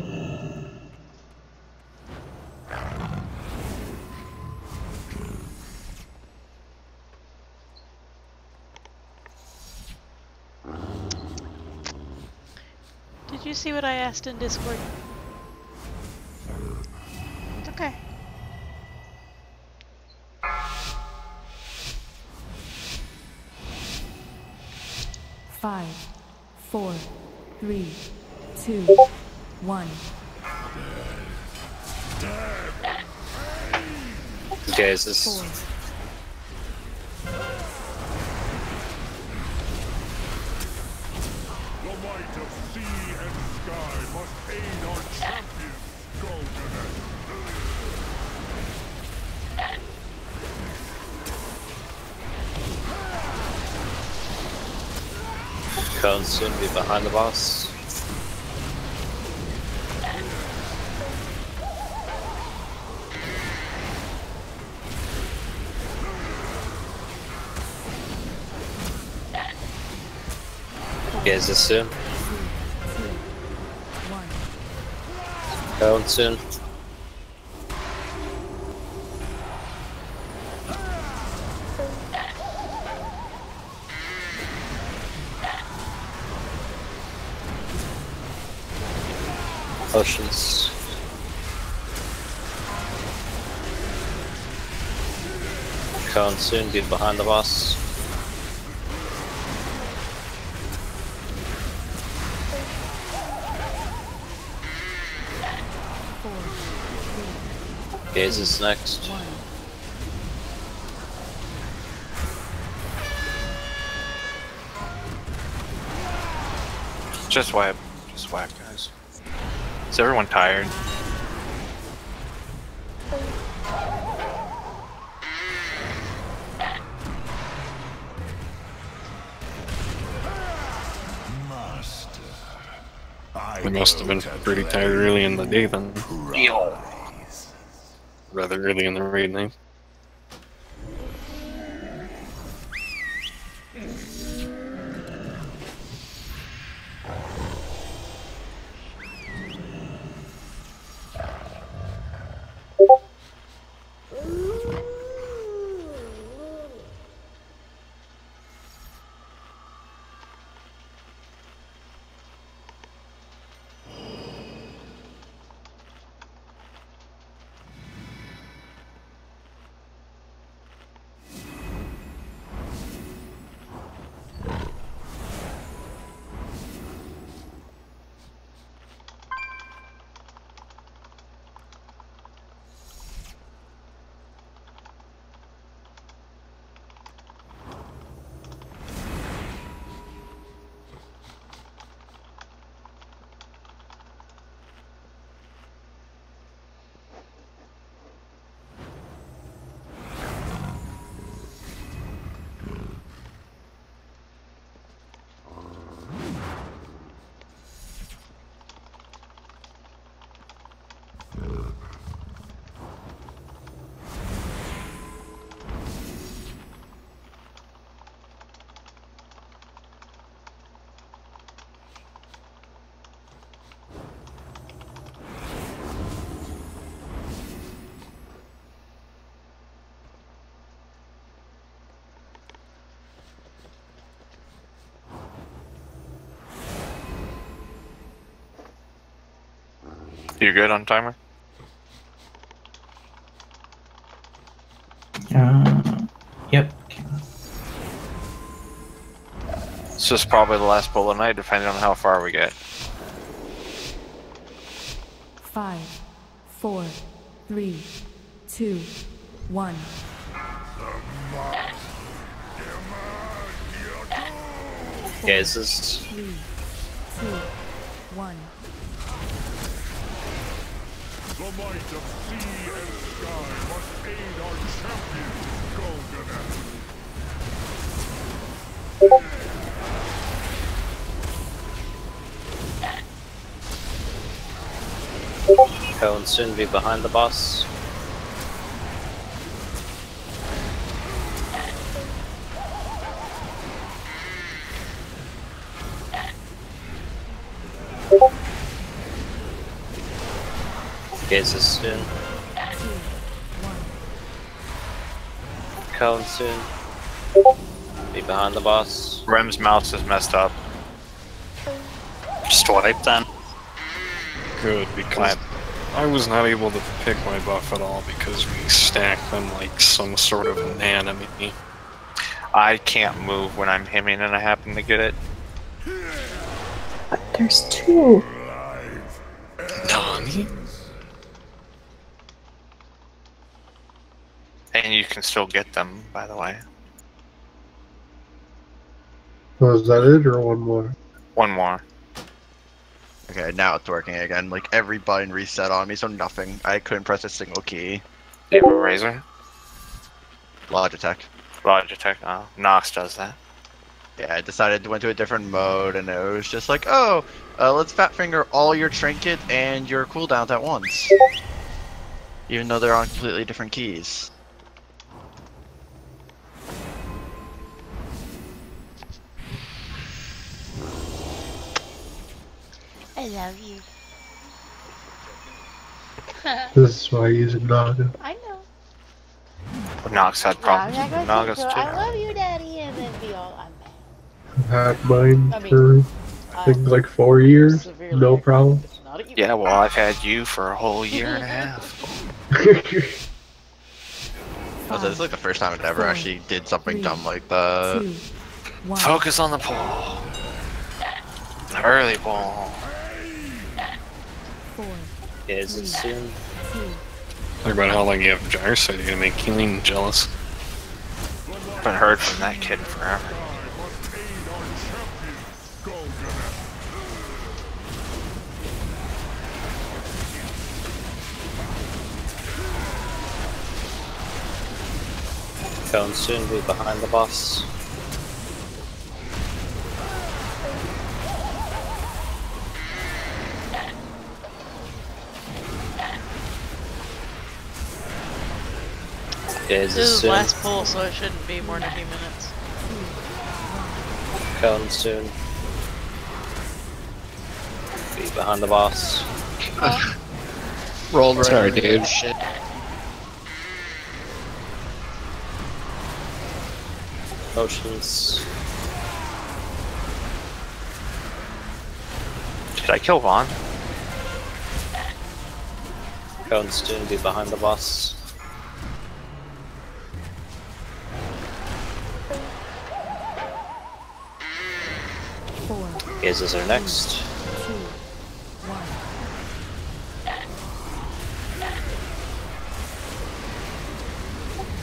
Did you see what I asked in Discord? It's okay. Five, 4, 3, 2, 1. Guys, this. The might of sea and sky must aid our champions, Golden. Cone soon be behind the boss. Guys, this soon. Cone soon. Potions. Cone soon be behind the boss. Gaze is next. Just wipe, guys. Is everyone tired? We must have been pretty tired early in the day then. Rather early in the raid night. You good on timer? Yep. It's just probably the last bullet night, depending on how far we get. 5, 4, 3, 2, 1. Okay, this is 3, 2, 1. The might of sea and sky must aid our champion, Go and soon be behind the boss. Gazes soon. Cone soon. Be behind the boss. Rem's mouse is messed up. Just wipe then. Good, because I was not able to pick my buff at all because we stacked them like some sort of anatomy. I can't move when I'm hemming and I happen to get it. But there's two. Nani? And you can still get them, by the way. Was that it or one more? One more. Okay, now it's working again. Like every button reset on me, so nothing. I couldn't press a single key. Do you have a razor? Logitech. Logitech, oh. Nox does that. Yeah, I decided to went to a different mode, and it was just like, oh, let's fat finger all your trinket and your cooldowns at once. Even though they're on completely different keys. I love you. This is why I use a Naga. I know. Nox had problems with Nagas too. I love you, Daddy, and then be all, I'm mad. I've had mine for I think like 4 years, no problem. Yeah, well, I've had you for a whole year and a half. This is like the first time I ever actually did something dumb like that. Focus on the pull. The early pull. Is it soon? Talk about how long you have Gyro, you're gonna make Keeling jealous. Haven't heard from that kid in forever. Cone soon be behind the boss. This is the last pull, so it shouldn't be more than a few minutes. Cone soon. Be behind the boss. Rolled right Sorry, over dude. that shit. Potions. Did I kill Vaughn? Cone soon be behind the boss. Gazes are next.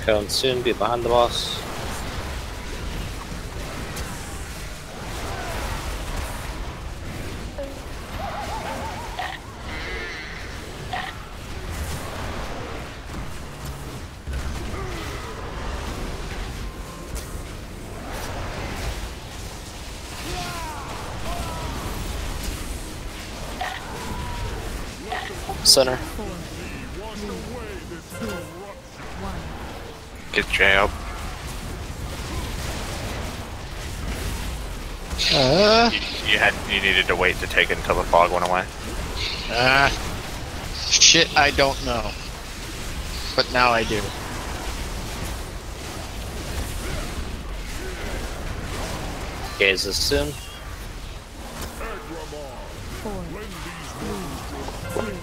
Cone soon be behind the boss. Center. Get Jay up. You needed to wait to take it until the fog went away. Shit, I don't know. But now I do. Gazes soon. 4, 3, 2,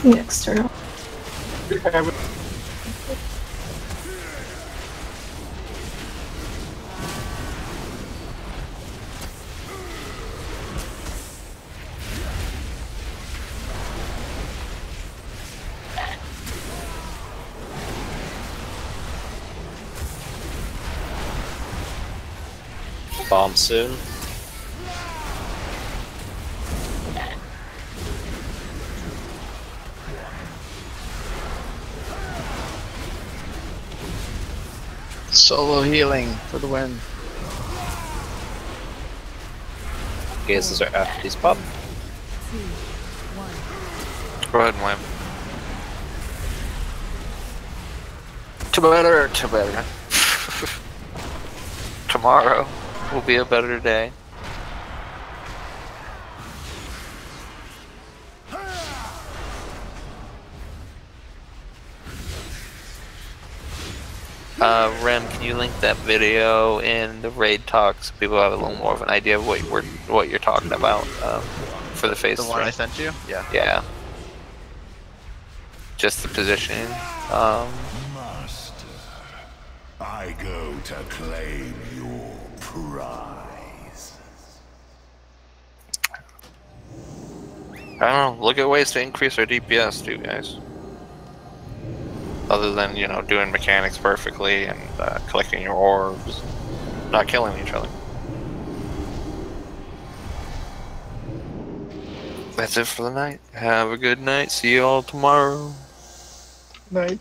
Next turn. Bomb soon. Solo healing for the win. Gases are after these pop. Go ahead and win. To better, to better. Tomorrow will be a better day. Rem, can you link that video in the raid talk so people have a little more of an idea of what you're talking about for the phase 3? The one I sent you? Yeah. Yeah. Just the positioning. Master, I go to claim your prize. I don't know. Look at ways to increase our DPS too, guys. Other than, you know, doing mechanics perfectly and collecting your orbs, not killing each other. That's it for the night. Have a good night. See you all tomorrow. Night.